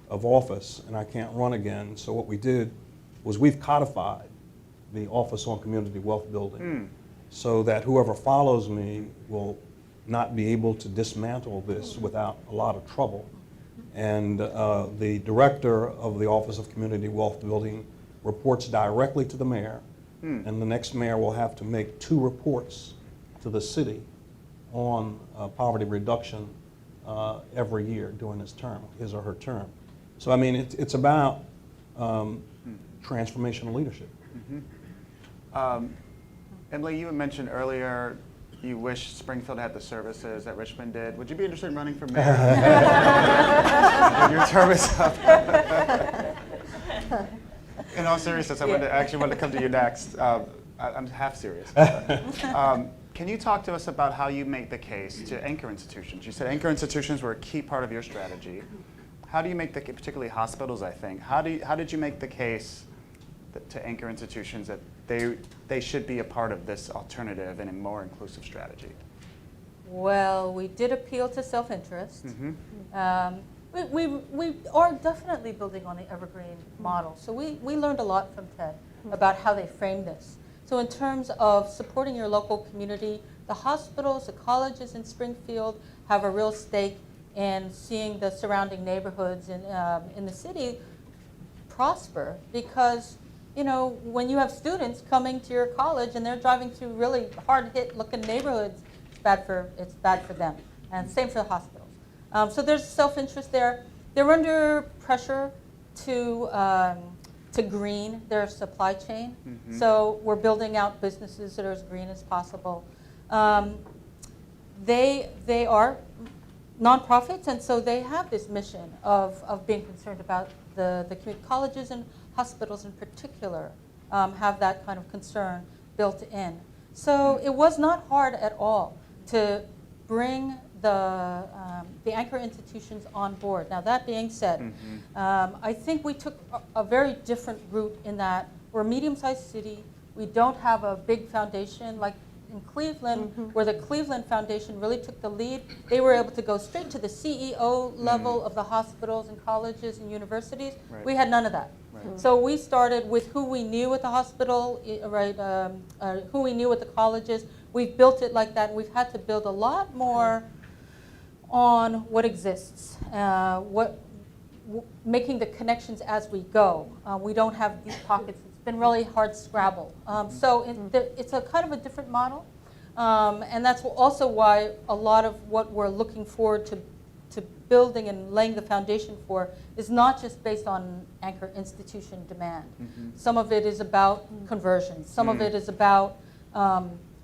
Speaker 4: of office and I can't run again. So what we did was we've codified the Office on Community Wealth Building so that whoever follows me will not be able to dismantle this without a lot of trouble. And the director of the Office of Community Wealth Building reports directly to the mayor, and the next mayor will have to make 2 reports to the city on poverty reduction every year during his term, his or her term. So I mean, it's about transformational leadership.
Speaker 2: Emily, you mentioned earlier you wish Springfield had the services that Richmond did. Would you be interested in running for mayor? Your term is up. In all seriousness, I actually wanted to come to you next. I'm half serious. Can you talk to us about how you make the case to anchor institutions? You said anchor institutions were a key part of your strategy. How do you make the, particularly hospitals, I think, how did you make the case to anchor institutions that they should be a part of this alternative and a more inclusive strategy?
Speaker 6: Well, we did appeal to self-interest. We are definitely building on the evergreen model. So we learned a lot from TED about how they frame this. So in terms of supporting your local community, the hospitals, the colleges in Springfield have a real stake in seeing the surrounding neighborhoods in the city prosper, because you know, when you have students coming to your college and they're driving through really hard-hit looking neighborhoods, it's bad for them. And same for the hospitals. So there's self-interest there. They're under pressure to green their supply chain. So we're building out businesses that are as green as possible. They are nonprofits, and so they have this mission of being concerned about the community. Colleges and hospitals in particular have that kind of concern built in. So it was not hard at all to bring the anchor institutions on board. Now that being said, I think we took a very different route in that we're a medium-sized city. We don't have a big foundation like in Cleveland, where the Cleveland Foundation really took the lead. They were able to go straight to the CEO level of the hospitals and colleges and universities.
Speaker 2: Right.
Speaker 6: We had none of that.
Speaker 2: Right.
Speaker 6: So we started with who we knew at the hospital, who we knew at the colleges. We've built it like that. We've had to build a lot more on what exists, making the connections as we go. We don't have these pockets. It's been really hard scrabble. It's a kind of a different model. And that's also why a lot of what we're looking forward to building and laying the foundation for is not just based on anchor institution demand. Some of it is about conversion. Some of it is about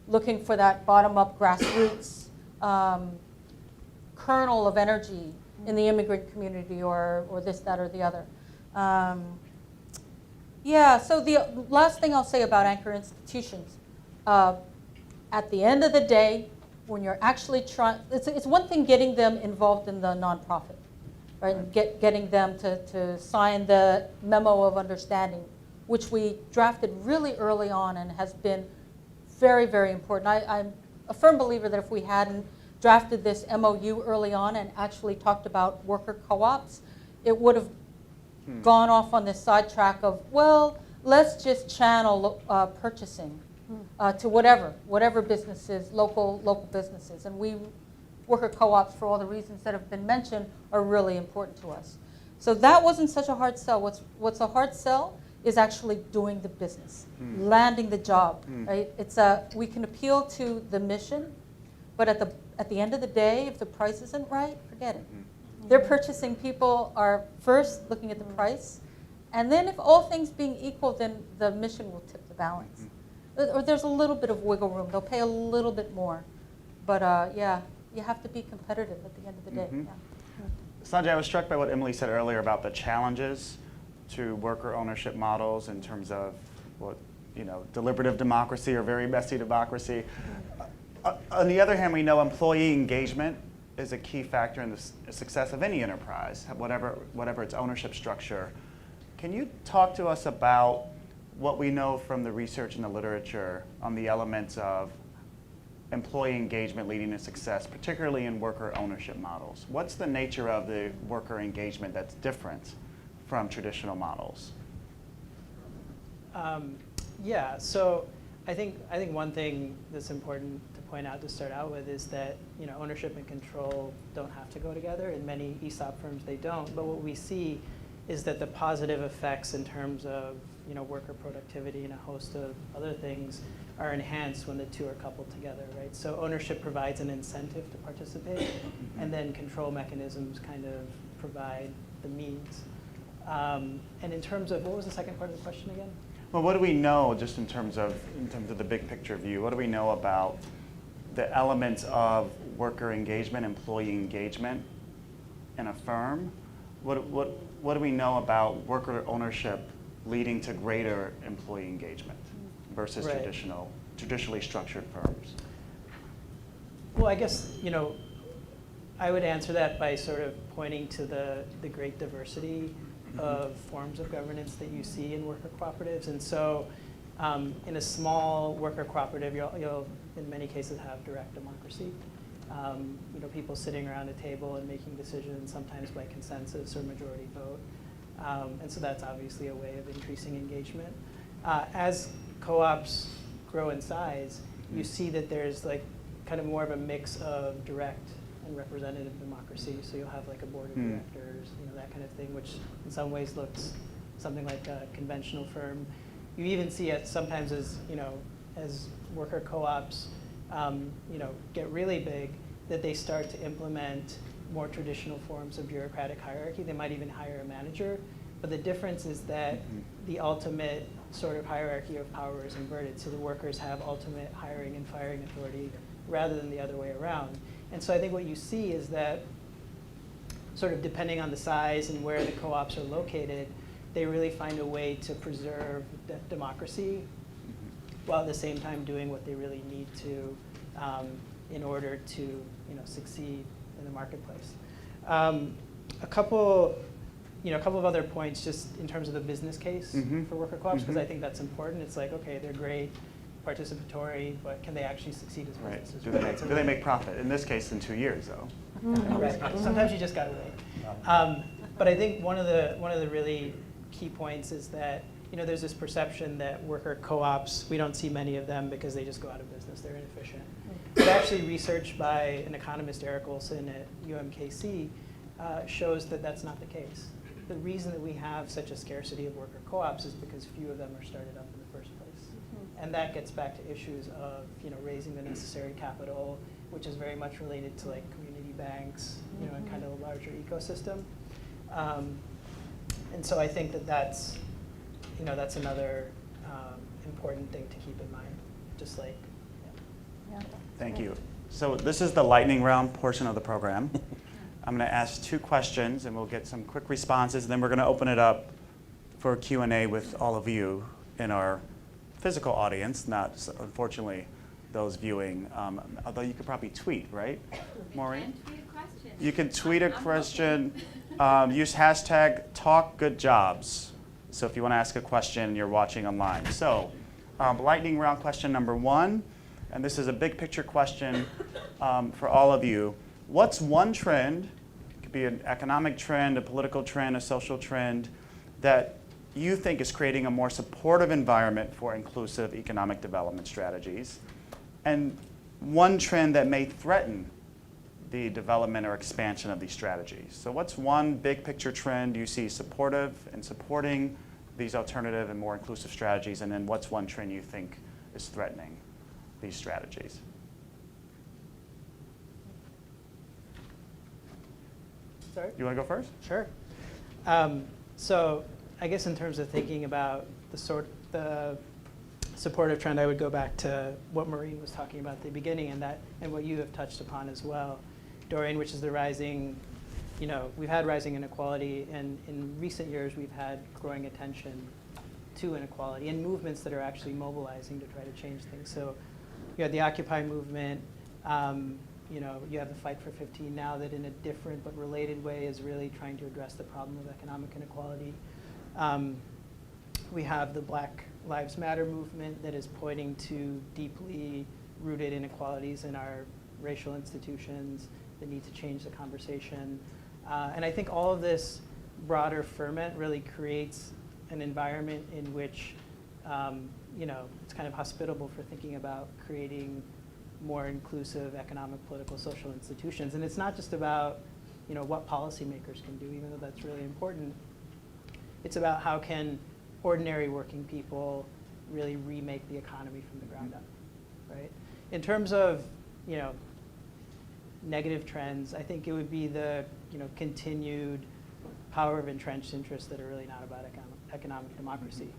Speaker 6: looking for that bottom-up grassroots kernel of energy in the immigrant community or this, that, or the other. Yeah, so the last thing I'll say about anchor institutions, at the end of the day, when you're actually trying, it's one thing getting them involved in the nonprofit, right? And getting them to sign the memo of understanding, which we drafted really early on and has been very, very important. I'm a firm believer that if we hadn't drafted this MOU early on and actually talked about worker co-ops, it would have gone off on this sidetrack of, well, let's just channel purchasing to whatever businesses, local businesses. And worker co-ops, for all the reasons that have been mentioned, are really important to us. So that wasn't such a hard sell. What's a hard sell is actually doing the business, landing the job, right? We can appeal to the mission, but at the end of the day, if the price isn't right, forget it. Their purchasing people are first looking at the price, and then if all things being equal, then the mission will tip the balance. Or there's a little bit of wiggle room. They'll pay a little bit more. But yeah, you have to be competitive at the end of the day. Yeah.
Speaker 2: Sanjay, I was struck by what Emily said earlier about the challenges to worker ownership models in terms of deliberative democracy or very messy democracy. On the other hand, we know employee engagement is a key factor in the success of any enterprise, whatever its ownership structure. Can you talk to us about what we know from the research and the literature on the elements of employee engagement leading to success, particularly in worker ownership models? What's the nature of the worker engagement that's different from traditional models?
Speaker 5: Yeah, so I think one thing that's important to point out to start out with is that ownership and control don't have to go together. In many ESOP firms, they don't. But what we see is that the positive effects in terms of worker productivity and a host of other things are enhanced when the two are coupled together, right? So ownership provides an incentive to participate, and then control mechanisms kind of provide the means. And in terms of, what was the second part of the question again?
Speaker 2: Well, what do we know, just in terms of the big picture view, what do we know about the elements of worker engagement, employee engagement in a firm? What do we know about worker ownership leading to greater employee engagement versus
Speaker 5: Right.
Speaker 2: traditionally structured firms?
Speaker 5: Well, I guess, I would answer that by sort of pointing to the great diversity of forms of governance that you see in worker cooperatives. And so in a small worker cooperative, you'll in many cases have direct democracy. People sitting around a table and making decisions, sometimes by consensus or majority vote. And so that's obviously a way of increasing engagement. As co-ops grow in size, you see that there's like kind of more of a mix of direct and representative democracy. So you'll have like a board of directors, that kind of thing, which in some ways looks something like a conventional firm. You even see it sometimes as worker co-ops get really big, that they start to implement more traditional forms of bureaucratic hierarchy. They might even hire a manager, but the difference is that the ultimate sort of hierarchy of power is inverted. So the workers have ultimate hiring and firing authority rather than the other way around. And so I think what you see is that sort of depending on the size and where the co-ops are located, they really find a way to preserve democracy while at the same time doing what they really need to in order to succeed in the marketplace. A couple of other points just in terms of the business case for worker co-ops, because I think that's important. It's like, okay, they're great, participatory, but can they actually succeed as
Speaker 2: Right.
Speaker 5: businesses?
Speaker 2: Do they make profit? In this case, in 2 years, though.
Speaker 5: Right. Sometimes you just gotta wait. But I think one of the really key points is that there's this perception that worker co-ops, we don't see many of them because they just go out of business. They're inefficient. But actually, research by an economist, Eric Olson at UMKC, shows that that's not the case. The reason that we have such a scarcity of worker co-ops is because few of them are started up in the first place. And that gets back to issues of raising the necessary capital, which is very much related to like community banks, and kind of a larger ecosystem. And so I think that's another important thing to keep in mind. Just like,
Speaker 2: Thank you. So this is the lightning round portion of the program. I'm going to ask 2 questions, and we'll get some quick responses. And then we're going to open it up for Q&A with all of you in our physical audience, not, unfortunately, those viewing. Although you could probably tweet, right, Maureen? You can tweet a question. Use hashtag #TalkGoodJobs. So if you want to ask a question and you're watching online. So lightning round question number 1. And this is a big picture question for all of you. What's one trend, it could be an economic trend, a political trend, a social trend, that you think is creating a more supportive environment for inclusive economic development strategies? And one trend that may threaten the development or expansion of these strategies. So what's one big picture trend you see supportive and supporting these alternative and more inclusive strategies? And then what's one trend you think is threatening these strategies?
Speaker 5: sorry?
Speaker 2: You want to go first?
Speaker 5: Sure. So I guess in terms of thinking about the supportive trend, I would go back to what Maureen was talking about at the beginning, and what you have touched upon as well, Dorian, which is the rising, we've had rising inequality, and in recent years we've had growing attention to inequality and movements that are actually mobilizing to try to change things. So you had the Occupy movement, you have the Fight for 15 now that in a different but related way is really trying to address the problem of economic inequality. We have the Black Lives Matter movement that is pointing to deeply rooted inequalities in our racial institutions, the need to change the conversation. And I think all of this broader ferment really creates an environment in which it's kind of hospitable for thinking about creating more inclusive economic, political, social institutions. And it's not just about what policymakers can do, even though that's really important. It's about how can ordinary working people really remake the economy from the ground up, right? In terms of negative trends, I think it would be the continued power of entrenched interests that are really not about economic democracy.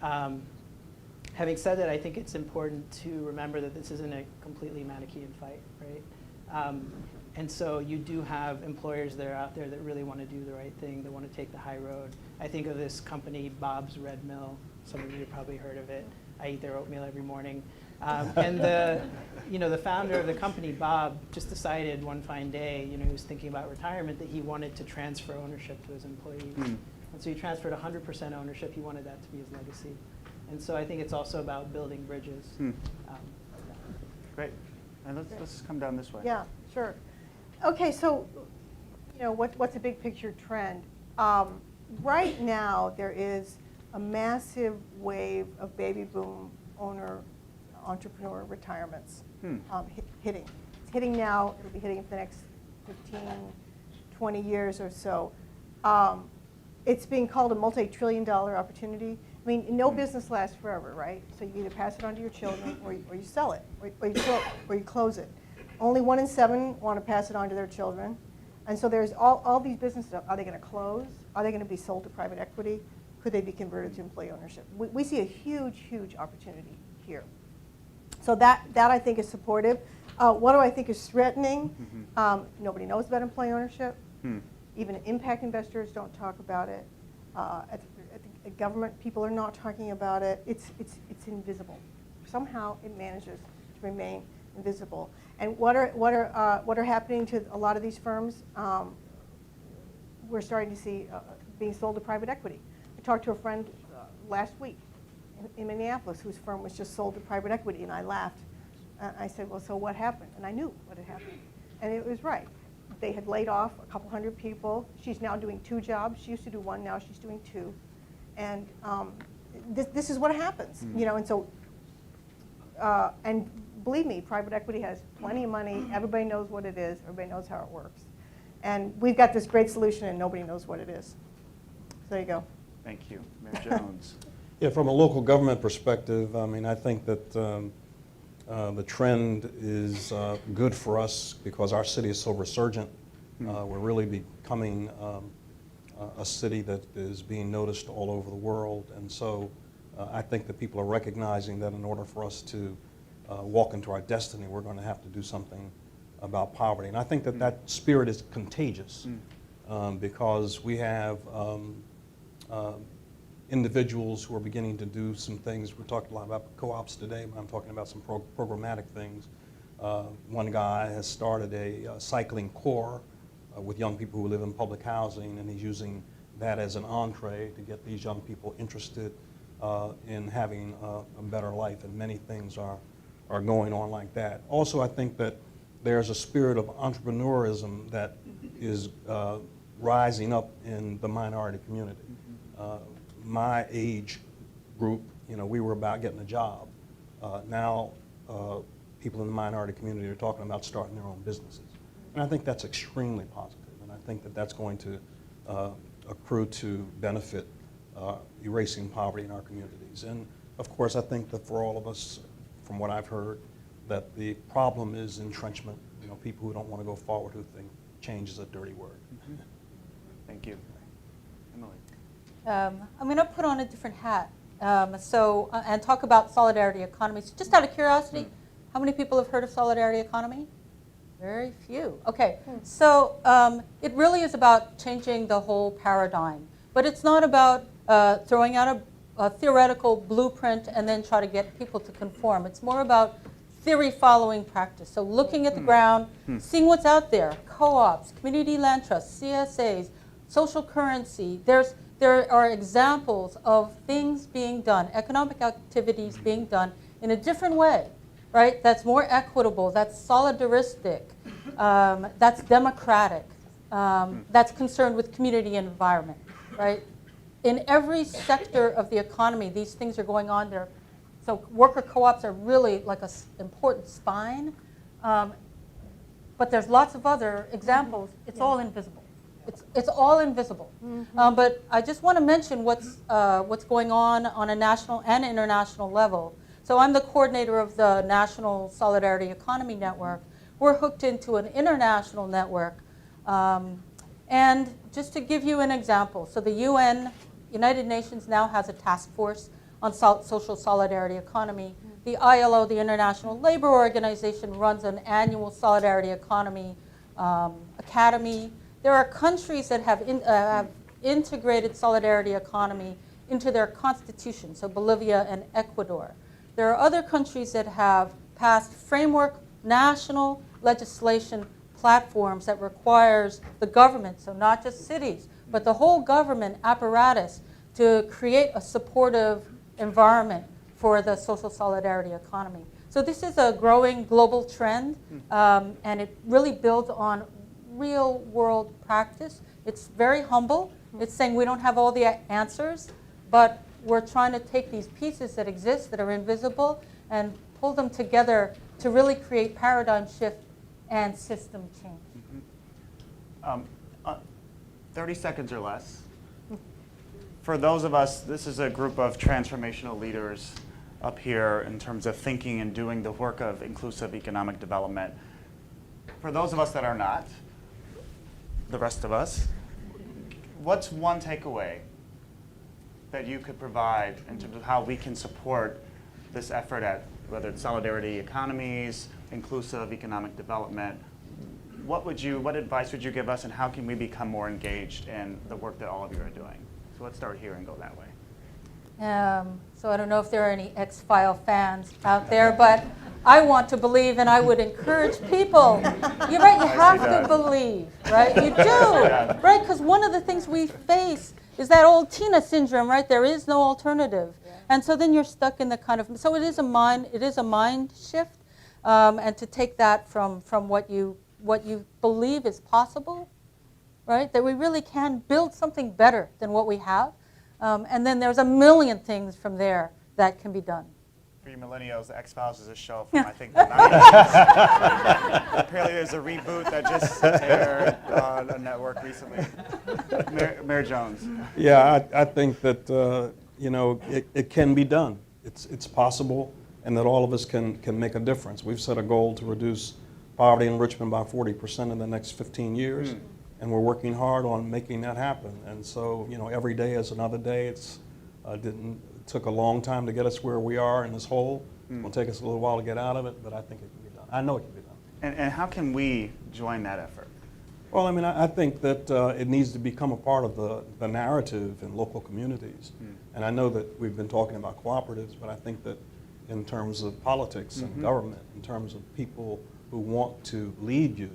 Speaker 5: Having said that, I think it's important to remember that this isn't a completely Manichaean fight, right? And so you do have employers that are out there that really want to do the right thing, that want to take the high road. I think of this company, Bob's Red Mill. Some of you have probably heard of it. I eat their oatmeal every morning. And the founder of the company, Bob, just decided one fine day, he was thinking about retirement, that he wanted to transfer ownership to his employees. And so he transferred 100% ownership. He wanted that to be his legacy. And so I think it's also about building bridges.
Speaker 2: Great. And let's come down this way.
Speaker 3: Yeah, sure. Okay, so what's a big picture trend? Right now, there is a massive wave of baby boom entrepreneur retirements hitting. It's hitting now. It'll be hitting for the next 15, 20 years or so. It's being called a multi-trillion-dollar opportunity. I mean, no business lasts forever, right? So you either pass it on to your children, or you sell it, or you close it. Only 1 in 7 want to pass it on to their children. And so there's all these businesses. Are they going to close? Are they going to be sold to private equity? Could they be converted to employee ownership? We see a huge, huge opportunity here. So that I think is supportive. What do I think is threatening? Nobody knows about employee ownership. Even impact investors don't talk about it. At the government, people are not talking about it. It's invisible. Somehow it manages to remain invisible. And what are happening to a lot of these firms? We're starting to see being sold to private equity. I talked to a friend last week in Minneapolis whose firm was just sold to private equity, and I laughed. I said, well, so what happened? And I knew what had happened. And it was right. They had laid off a couple hundred people. She's now doing 2 jobs. She used to do 1, now she's doing 2. And this is what happens, and so, and believe me, private equity has plenty of money. Everybody knows what it is. Everybody knows how it works. And we've got this great solution, and nobody knows what it is. So there you go.
Speaker 2: Thank you. Mayor Jones.
Speaker 4: Yeah, from a local government perspective, I mean, I think that the trend is good for us because our city is so resurgent. We're really becoming a city that is being noticed all over the world. And so I think that people are recognizing that in order for us to walk into our destiny, we're going to have to do something about poverty. And I think that that spirit is contagious because we have individuals who are beginning to do some things. We talked a lot about co-ops today, but I'm talking about some programmatic things. One guy has started a cycling corps with young people who live in public housing, and he's using that as an entree to get these young people interested in having a better life, and many things are going on like that. Also, I think that there's a spirit of entrepreneurism that is rising up in the minority community. My age group, we were about getting a job. Now, people in the minority community are talking about starting their own businesses. And I think that's extremely positive, and I think that that's going to accrue to benefit erasing poverty in our communities. And of course, I think that for all of us, from what I've heard, that the problem is entrenchment. People who don't want to go forward, who think change is a dirty word.
Speaker 2: Thank you. Emily.
Speaker 6: I'm going to put on a different hat and talk about solidarity economy. So just out of curiosity, how many people have heard of solidarity economy? Very few. Okay, so it really is about changing the whole paradigm. But it's not about throwing out a theoretical blueprint and then try to get people to conform. It's more about theory following practice. So looking at the ground, seeing what's out there, co-ops, community land trusts, CSAs, social currency. There are examples of things being done, economic activities being done in a different way right? That's more equitable, that's solidaristic, that's democratic, that's concerned with community and environment, right? In every sector of the economy, these things are going on there. So worker co-ops are really like an important spine. But there's lots of other examples. It's all invisible. It's all invisible. But I just want to mention what's going on a national and international level. So I'm the coordinator of the National Solidarity Economy Network. We're hooked into an international network. And just to give you an example, so the United Nations now has a task force on social solidarity economy. The ILO, the International Labor Organization, runs an annual solidarity economy academy. There are countries that have integrated solidarity economy into their constitution, so Bolivia and Ecuador. There are other countries that have passed framework national legislation platforms that requires the government, so not just cities, but the whole government apparatus to create a supportive environment for the social solidarity economy. So this is a growing global trend, and it really builds on real world practice. It's very humble. It's saying we don't have all the answers, but we're trying to take these pieces that exist that are invisible and pull them together to really create paradigm shift and system change.
Speaker 2: 30 seconds or less. For those of us, this is a group of transformational leaders up here in terms of thinking and doing the work of inclusive economic development. For those of us that are not, the rest of us, what's one takeaway that you could provide in terms of how we can support this effort at whether it's solidarity economies, inclusive economic development? What advice would you give us, and how can we become more engaged in the work that all of you are doing? So let's start here and go that way.
Speaker 6: So I don't know if there are any X-File fans out there, but I want to believe, and I would encourage people. You're right, you have to believe, right? You do, right? Because one of the things we face is that old Tina syndrome, right? There is no alternative. And so then you're stuck in the kind of, so it is a mind shift, and to take that from what you believe is possible, right? That we really can build something better than what we have. And then there's a million things from there that can be done.
Speaker 2: For you millennials, the X-Files is a show from, I think, the 90s. Apparently there's a reboot that just aired on a network recently. Mayor Jones.
Speaker 4: Yeah, I think that it can be done. It's possible, and that all of us can make a difference. We've set a goal to reduce poverty and enrichment by 40% in the next 15 years. And we're working hard on making that happen. And so, every day is another day. It took a long time to get us where we are in this hole. It'll take us a little while to get out of it, but I think it can be done. I know it can be done.
Speaker 2: And how can we join that effort?
Speaker 4: Well, I think that it needs to become a part of the narrative in local communities. And I know that we've been talking about cooperatives, but I think that in terms of politics and government, in terms of people who want to lead you,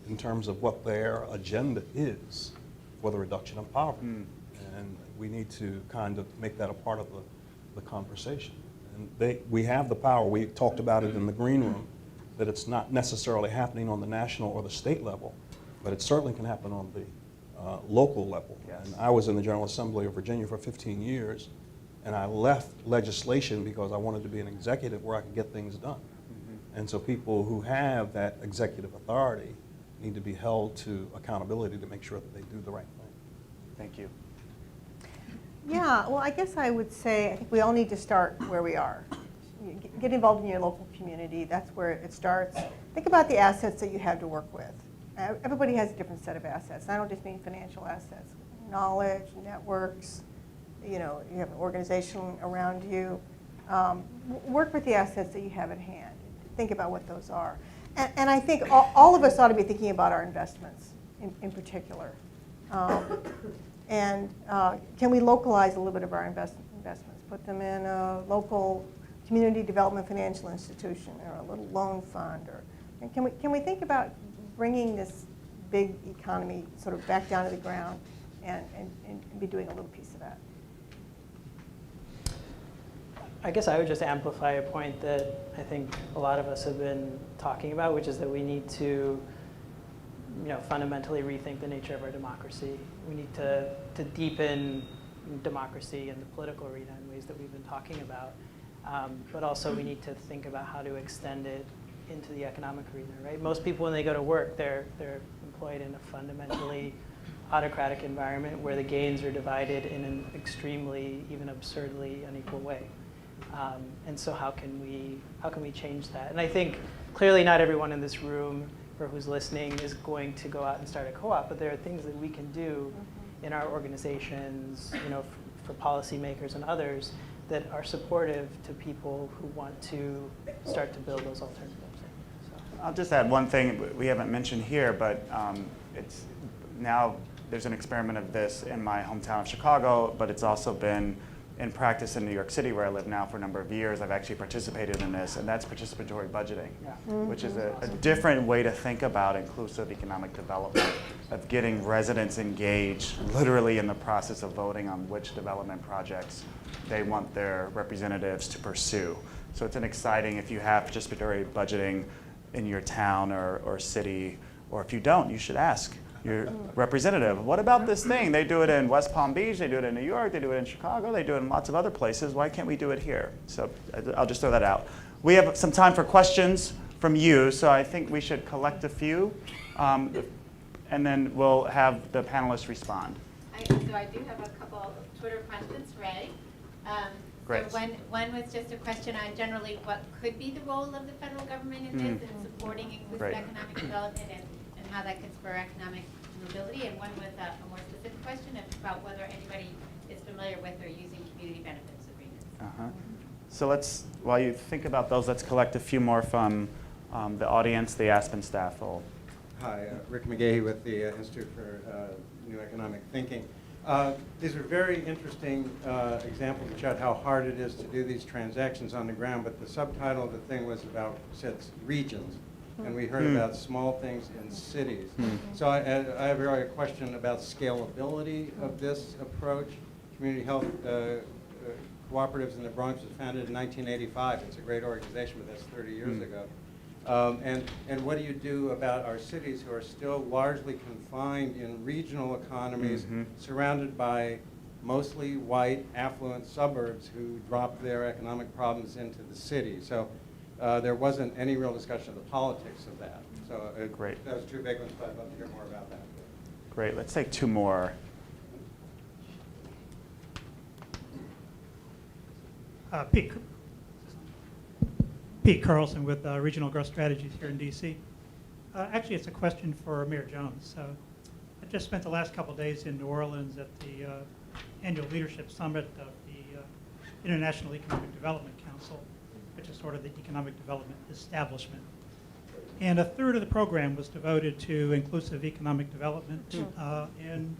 Speaker 4: in terms of what their agenda is for the reduction of poverty. And we need to kind of make that a part of the conversation. And we have the power. We talked about it in the green room, that it's not necessarily happening on the national or the state level, but it certainly can happen on the local level.
Speaker 2: Yes.
Speaker 4: And I was in the General Assembly of Virginia for 15 years, and I left legislation because I wanted to be an executive where I could get things done. And so people who have that executive authority need to be held to accountability to make sure that they do the right thing.
Speaker 2: Thank you.
Speaker 3: Yeah, well, I guess I would say I think we all need to start where we are. Get involved in your local community. That's where it starts. Think about the assets that you have to work with. Everybody has a different set of assets. And I don't just mean financial assets. Knowledge, networks, you have an organization around you. Work with the assets that you have at hand. Think about what those are. And I think all of us ought to be thinking about our investments in particular. And can we localize a little bit of our investments? Put them in a local community development financial institution or a little loan fund. And can we think about bringing this big economy sort of back down to the ground and be doing a little piece of that?
Speaker 5: I guess I would just amplify a point that I think a lot of us have been talking about, which is that we need to, fundamentally rethink the nature of our democracy. We need to deepen democracy in the political arena in ways that we've been talking about. But also we need to think about how to extend it into the economic arena, right? Most people, when they go to work, they're employed in a fundamentally autocratic environment where the gains are divided in an extremely, even absurdly unequal way. And so how can we change that? And I think clearly not everyone in this room or who's listening is going to go out and start a co-op, but there are things that we can do in our organizations, for policymakers and others that are supportive to people who want to start to build those alternatives. So.
Speaker 2: I'll just add one thing we haven't mentioned here, but it's now there's an experiment of this in my hometown of Chicago, but it's also been in practice in New York City, where I live now for a number of years. I've actually participated in this, and that's participatory budgeting, which is a different way to think about inclusive economic development, of getting residents engaged literally in the process of voting on which development projects they want their representatives to pursue. So it's an exciting, if you have participatory budgeting in your town or city, or if you don't, you should ask your representative, what about this thing? They do it in West Palm Beach, they do it in New York, they do it in Chicago, they do it in lots of other places. Why can't we do it here? So I'll just throw that out. We have some time for questions from you, so I think we should collect a few, and then we'll have the panelists respond.
Speaker 1: So I do have a couple of Twitter questions, Ray.
Speaker 2: Great.
Speaker 1: So one was just a question on generally what could be the role of the federal government in this and supporting inclusive
Speaker 2: Great.
Speaker 1: economic development and how that could spur economic mobility. And one was a more specific question about whether anybody is familiar with or using community benefits agreements.
Speaker 2: So while you think about those, let's collect a few more from the audience. The Aspen staff will.
Speaker 7: Hi, Rick McGahey with the Institute for New Economic Thinking. These are very interesting examples which showed how hard it is to do these transactions on the ground, but the subtitle of the thing was about, said regions, and we heard about small things in cities. So I have a question about scalability of this approach. Community Health Cooperatives in the Bronx was founded in 1985. It's a great organization, but that's 30 years ago. And what do you do about our cities who are still largely confined in regional economies, surrounded by mostly white, affluent suburbs who drop their economic problems into the city? So there wasn't any real discussion of the politics of that. So
Speaker 2: Great.
Speaker 7: That was two big ones, but I'd love to hear more about that.
Speaker 2: Great. Let's take two more.
Speaker 8: Pete Carlson with Regional Growth Strategies here in DC. Actually, it's a question for Mayor Jones. I just spent the last couple of days in New Orleans at the annual leadership summit of the International Economic Development Council, which is sort of the economic development establishment. And a third of the program was devoted to inclusive economic development. And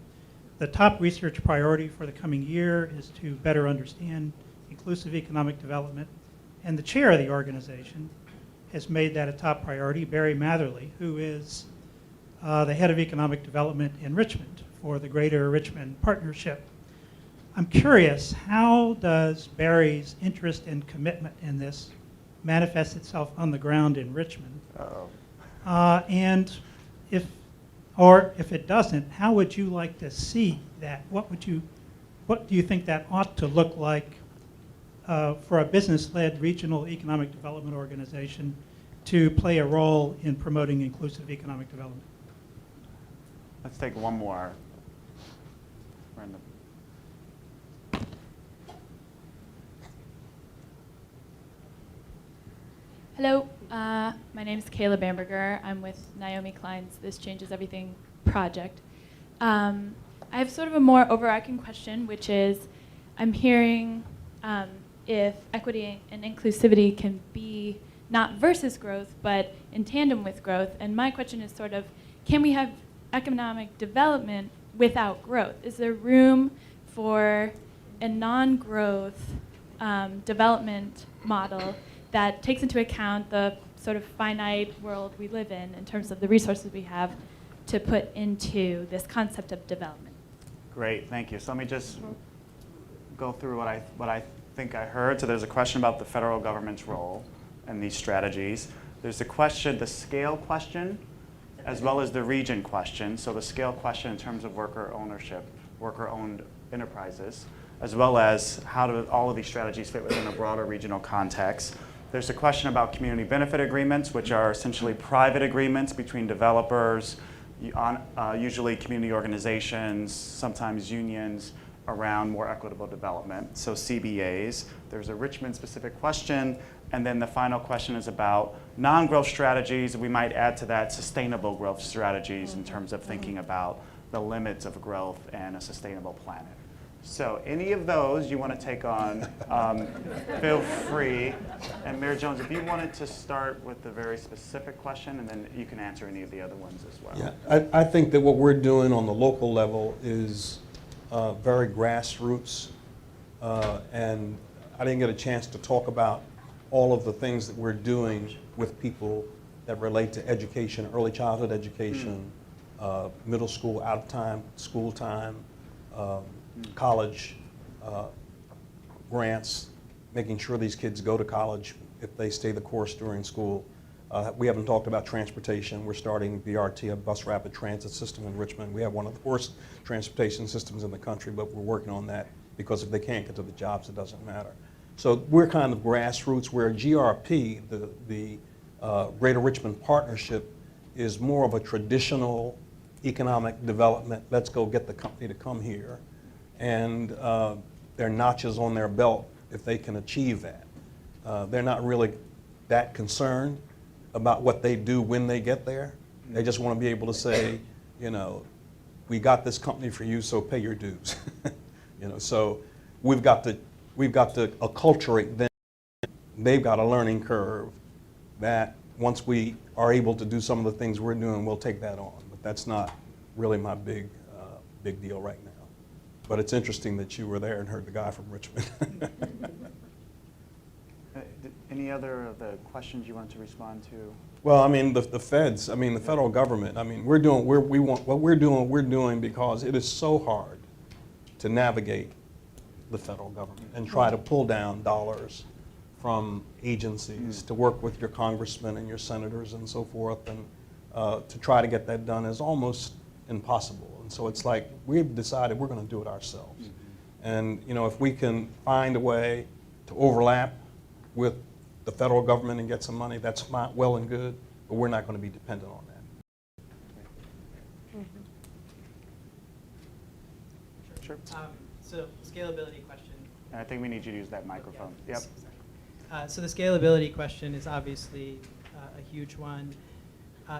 Speaker 8: the top research priority for the coming year is to better understand inclusive economic development. And the chair of the organization has made that a top priority, Barry Matherly, who is the head of economic development in Richmond for the Greater Richmond Partnership. I'm curious, how does Barry's interest and commitment in this manifest itself on the ground in Richmond? And if it doesn't, how would you like to see that? What do you think that ought to look like for a business-led regional economic development organization to play a role in promoting inclusive economic development?
Speaker 2: Let's take one more. We're in the
Speaker 9: Hello, my name is Kayla Bamberger. I'm with Naomi Klein's This Changes Everything project. I have sort of a more overarching question, which is I'm hearing if equity and inclusivity can be not versus growth, but in tandem with growth. And my question is sort of, can we have economic development without growth? Is there room for a non-growth development model that takes into account the sort of finite world we live in terms of the resources we have to put into this concept of development?
Speaker 2: Great, thank you. So let me just go through what I think I heard. So there's a question about the federal government's role in these strategies. There's the question, the scale question, as well as the region question. So the scale question in terms of worker ownership, worker-owned enterprises, as well as how do all of these strategies fit within a broader regional context. There's a question about community benefit agreements, which are essentially private agreements between developers, usually community organizations, sometimes unions, around more equitable development, so CBAs. There's a Richmond-specific question, and then the final question is about non-growth strategies. We might add to that sustainable growth strategies in terms of thinking about the limits of growth and a sustainable planet. So any of those you want to take on, feel free. And Mayor Jones, if you wanted to start with the very specific question, and then you can answer any of the other ones as well.
Speaker 4: Yeah, I think that what we're doing on the local level is very grassroots, and I didn't get a chance to talk about all of the things that we're doing with people that relate to education, early childhood education, middle school, out of time, school time, college grants, making sure these kids go to college if they stay the course during school. We haven't talked about transportation. We're starting BRT, a bus rapid transit system in Richmond. We have one of the worst transportation systems in the country, but we're working on that because if they can't get to the jobs, it doesn't matter. So we're kind of grassroots, where GRP, the Greater Richmond Partnership, is more of a traditional economic development. Let's go get the company to come here. And there are notches on their belt if they can achieve that. They're not really that concerned about what they do when they get there. They just want to be able to say, you know, we got this company for you, so pay your dues. You know, so we've got to acculturate them. They've got a learning curve that once we are able to do some of the things we're doing, we'll take that on. But that's not really my big deal right now. But it's interesting that you were there and heard the guy from Richmond.
Speaker 2: Any other of the questions you want to respond to?
Speaker 4: Well, I mean, the feds, I mean, the federal government, I mean, we're doing because it is so hard to navigate the federal government and try to pull down dollars from agencies to work with your congressmen and your senators and so forth, and to try to get that done is almost impossible. And so it's like we've decided we're going to do it ourselves. And you know, if we can find a way to overlap with the federal government and get some money, that's fine, well and good, but we're not going to be dependent on that.
Speaker 2: Sure.
Speaker 5: So scalability question.
Speaker 2: And I think we need you to use that microphone. Yep.
Speaker 5: So the scalability question is obviously a huge one.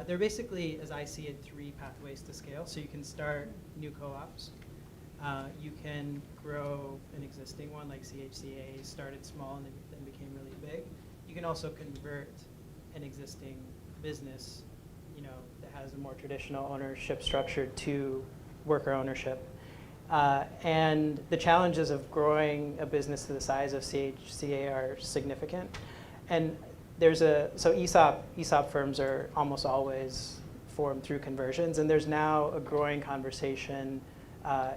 Speaker 5: There are basically, as I see it, 3 pathways to scale. So you can start new co-ops. You can grow an existing one, like CHCA started small and then became really big. You can also convert an existing business, you know, that has a more traditional ownership structure to worker ownership. And the challenges of growing a business to the size of CHCA are significant. And so ESOP firms are almost always formed through conversions, and there's now a growing conversation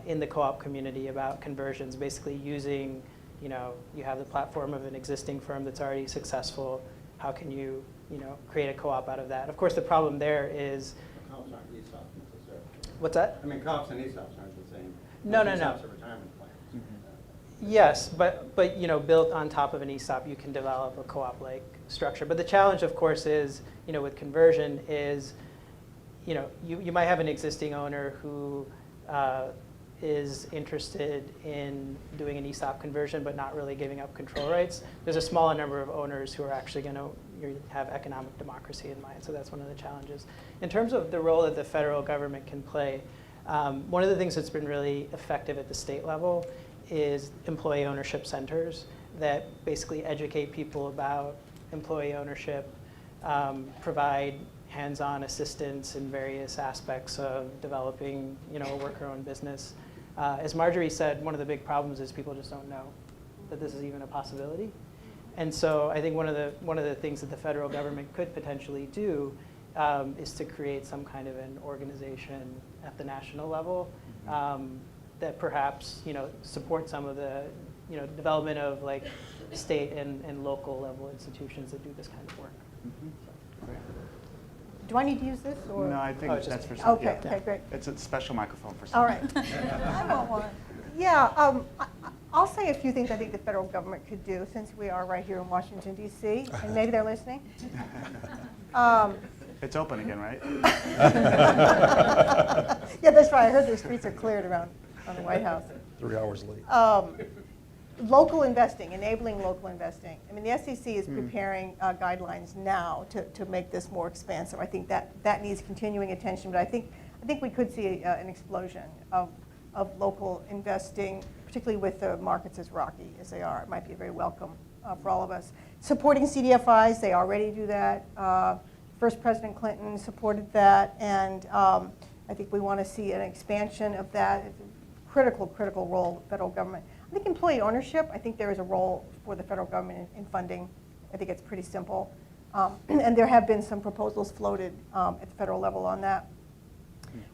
Speaker 5: in the co-op community about conversions, basically using, you know, you have the platform of an existing firm that's already successful. How can you, create a co-op out of that? Of course, the problem there is.
Speaker 7: Co-ops aren't ESOP necessarily.
Speaker 5: What's that?
Speaker 7: I mean, co-ops and ESOPs aren't the same.
Speaker 5: No.
Speaker 7: ESOPs are retirement plans.
Speaker 5: Yes, but built on top of an ESOP, you can develop a co-op-like structure. But the challenge, of course, is, with conversion is, you might have an existing owner who is interested in doing an ESOP conversion, but not really giving up control rights. There's a smaller number of owners who are actually going to have economic democracy in mind. So that's one of the challenges. In terms of the role that the federal government can play, one of the things that's been really effective at the state level is employee ownership centers that basically educate people about employee ownership, provide hands-on assistance in various aspects of developing, a worker-owned business. As Marjorie said, one of the big problems is people just don't know that this is even a possibility. And so I think one of the things that the federal government could potentially do is to create some kind of an organization at the national level that perhaps supports some of the development of like state and local level institutions that do this kind of work.
Speaker 3: Do I need to use this, or?
Speaker 2: No, I think
Speaker 5: Oh, it's
Speaker 2: that's
Speaker 5: just-
Speaker 2: for some.
Speaker 3: Okay,
Speaker 2: yeah.
Speaker 3: okay, great.
Speaker 2: It's a special microphone for some.
Speaker 3: All right. I want one. Yeah, I'll say a few things I think the federal government could do, since we are right here in Washington, D.C., and maybe they're listening.
Speaker 2: It's open again, right?
Speaker 3: Yeah, that's right. I heard the streets are cleared around the White House.
Speaker 4: 3 hours late.
Speaker 3: Local investing, enabling local investing. I mean, the SEC is preparing guidelines now to make this more expansive. I think that needs continuing attention, but I think we could see an explosion of local investing, particularly with the markets as rocky as they are. It might be very welcome for all of us. Supporting CDFIs, they already do that. First President Clinton supported that, and I think we want to see an expansion of that. It's a critical role of the federal government. I think employee ownership, I think there is a role for the federal government in funding. I think it's pretty simple. And there have been some proposals floated at the federal level on that.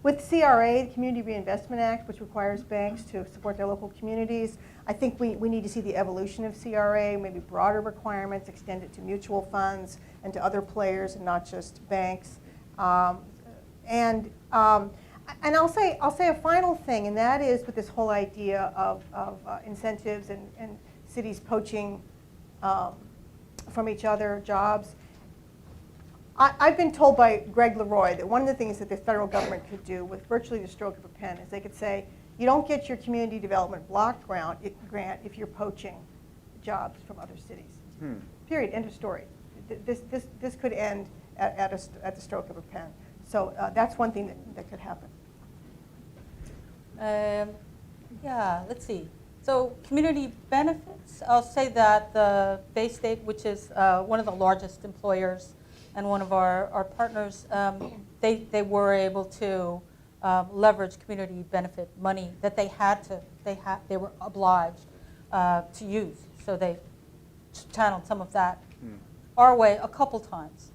Speaker 3: With CRA, the Community Reinvestment Act, which requires banks to support their local communities, I think we need to see the evolution of CRA, maybe broader requirements, extend it to mutual funds and to other players and not just banks. And I'll say a final thing, and that is with this whole idea of incentives and cities poaching from each other jobs. I've been told by Greg Leroy that one of the things that the federal government could do with virtually the stroke of a pen is they could say, you don't get your community development block grant if you're poaching jobs from other cities. Period, end of story. This could end at the stroke of a pen. So that's one thing that could happen.
Speaker 6: Yeah, let's see. So community benefits, I'll say that the Bay State, which is one of the largest employers and one of our partners, they were able to leverage community benefit money that they were obliged to use. So they channeled some of that our way a couple times.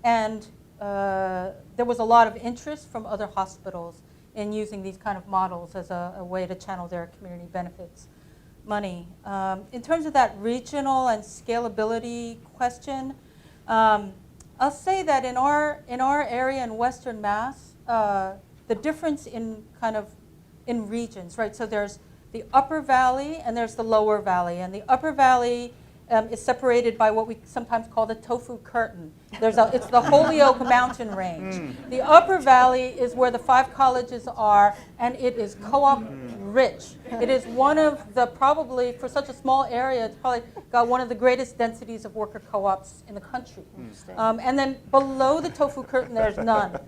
Speaker 6: And there was a lot of interest from other hospitals in using these kind of models as a way to channel their community benefits money. In terms of that regional and scalability question, I'll say that in our area in Western Mass, the difference in regions, right? So there's the Upper Valley and there's the Lower Valley, and the Upper Valley is separated by what we sometimes call the tofu curtain. It's the Holyoke Mountain Range. The Upper Valley is where the 5 colleges are, and it is co-op rich. It is one of the, probably for such a small area, it's probably got one of the greatest densities of worker co-ops in the country. And then below the tofu curtain, there's none.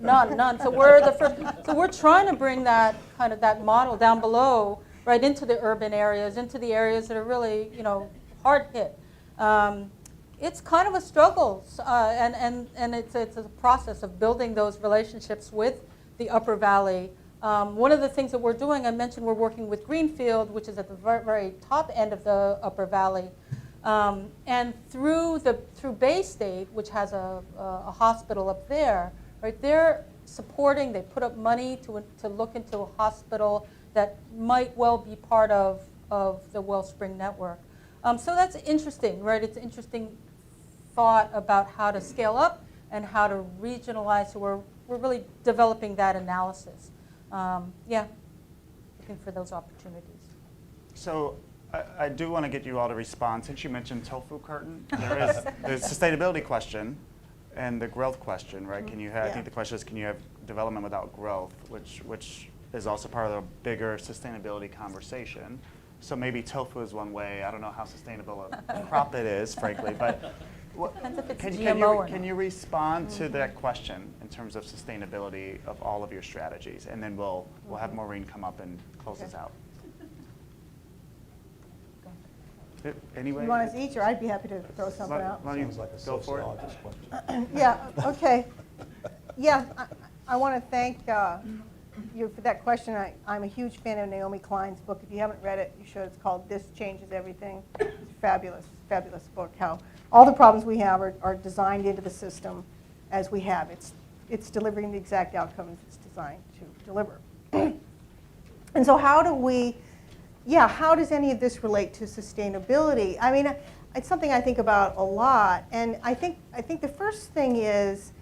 Speaker 6: So we're the first. So we're trying to bring that that model down below, right into the urban areas, into the areas that are really hard hit. It's kind of a struggle, and it's a process of building those relationships with the Upper Valley. One of the things that we're doing, I mentioned we're working with Greenfield, which is at the very, very top end of the Upper Valley. And through Bay State, which has a hospital up there, right, they're supporting, they put up money to look into a hospital that might well be part of the Wellspring Network. So that's interesting, right? It's an interesting thought about how to scale up and how to regionalize. So we're really developing that analysis. Yeah, looking for those opportunities.
Speaker 2: So I do want to get you all to respond. Since you mentioned tofu curtain, there is the sustainability question and the growth question, right? Can you have, I think the question is, can you have development without growth, which is also part of the bigger sustainability conversation. So maybe tofu is one way. I don't know how sustainable a crop it is, frankly, but
Speaker 6: Depends if it's
Speaker 2: can
Speaker 6: GMO or
Speaker 2: you respond to that question in terms of sustainability of all of your strategies? And then we'll have Maureen come up and close us out. Anyway,
Speaker 3: You want us each, or I'd be happy to throw something out.
Speaker 2: why don't you
Speaker 4: Sounds like a
Speaker 2: go for it?
Speaker 4: sociologist question.
Speaker 3: Yeah, okay. Yeah, I want to thank you for that question. I'm a huge fan of Naomi Klein's book. If you haven't read it, you should. It's called This Changes Everything. It's a fabulous book, how all the problems we have are designed into the system as we have. It's delivering the exact outcomes it's designed to deliver. And so how do we, yeah, how does any of this relate to sustainability? I mean, it's something I think about a lot, and I think the first thing is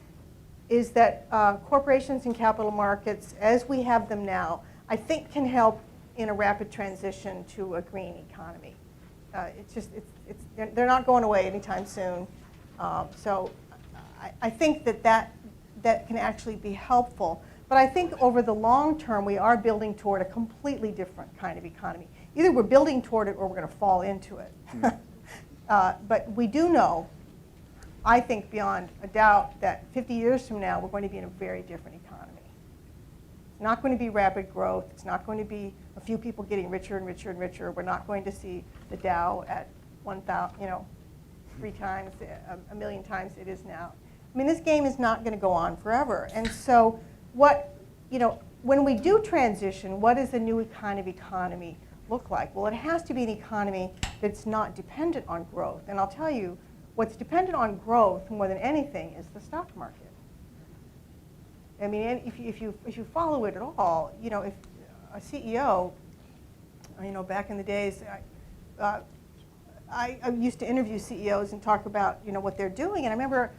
Speaker 3: that corporations and capital markets, as we have them now, I think can help in a rapid transition to a green economy. They're not going away anytime soon. So I think that can actually be helpful. But I think over the long term, we are building toward a completely different kind of economy. Either we're building toward it or we're going to fall into it. But we do know, I think beyond a doubt, that 50 years from now, we're going to be in a very different economy. It's not going to be rapid growth. It's not going to be a few people getting richer and richer and richer. We're not going to see the Dow at 1,000, 3 times, a million times it is now. I mean, this game is not going to go on forever. And so when we do transition, what does a new kind of economy look like? Well, it has to be an economy that's not dependent on growth. And I'll tell you, what's dependent on growth more than anything is the stock market. I mean, if you follow it at all, if a CEO, back in the days, I used to interview CEOs and talk about what they're doing. And I remember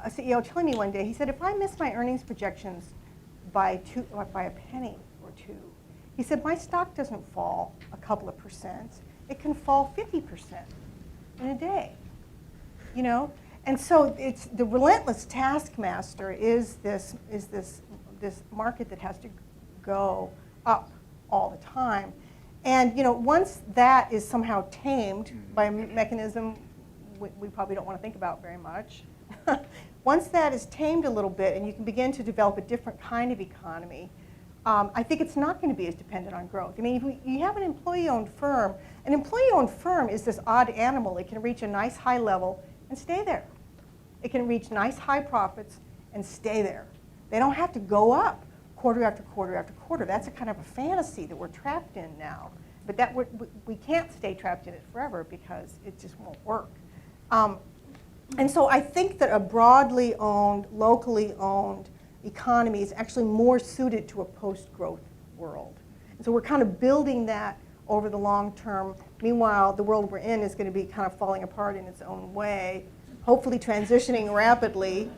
Speaker 3: a CEO telling me one day, he said, if I miss my earnings projections by a penny or two, he said, my stock doesn't fall a couple of percent. It can fall 50% in a day. And so it's the relentless taskmaster is this market that has to go up all the time. And once that is somehow tamed by a mechanism we probably don't want to think about very much, once that is tamed a little bit and you can begin to develop a different kind of economy, I think it's not going to be as dependent on growth. I mean, if you have an employee-owned firm is this odd animal. It can reach a nice high level and stay there. It can reach nice high profits and stay there. They don't have to go up quarter after quarter after quarter. That's a kind of a fantasy that we're trapped in now. But we can't stay trapped in it forever because it just won't work. And so I think that a broadly owned, locally owned economy is actually more suited to a post-growth world. And so we're kind of building that over the long term. Meanwhile, the world we're in is going to be kind of falling apart in its own way, hopefully transitioning rapidly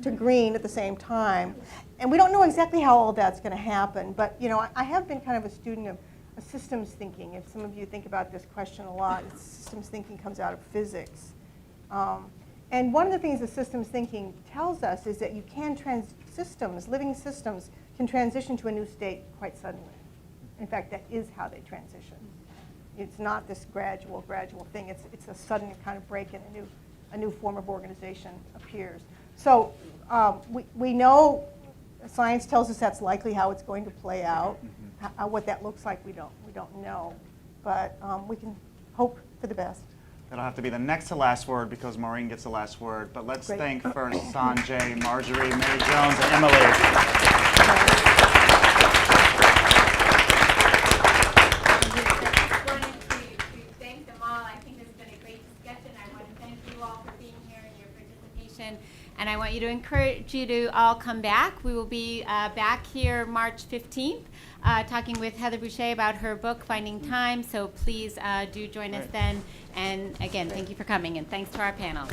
Speaker 3: to green at the same time. And we don't know exactly how all that's going to happen, but I have been kind of a student of systems thinking. If some of you think about this question a lot, systems thinking comes out of physics. And one of the things that systems thinking tells us is that you can living systems can transition to a new state quite suddenly. In fact, that is how they transition. It's not this gradual thing. It's a sudden kind of break in a new form of organization appears. So we know science tells us that's likely how it's going to play out. What that looks like, we don't know. But we can hope for the best.
Speaker 2: That'll have to be the next to last word because Maureen gets the last word. But let's
Speaker 3: Great.
Speaker 2: thank first Sanjay, Marjorie, Mary Jones, and Emily.
Speaker 1: I wanted to thank them all. I think this has been a great discussion. I want to thank you all for being here and your participation. And I want you to encourage you to all come back. We will be back here March 15th talking with Heather Boucher about her book, Finding Time. So please do join us then. And again, thank you for coming. And thanks to our panel.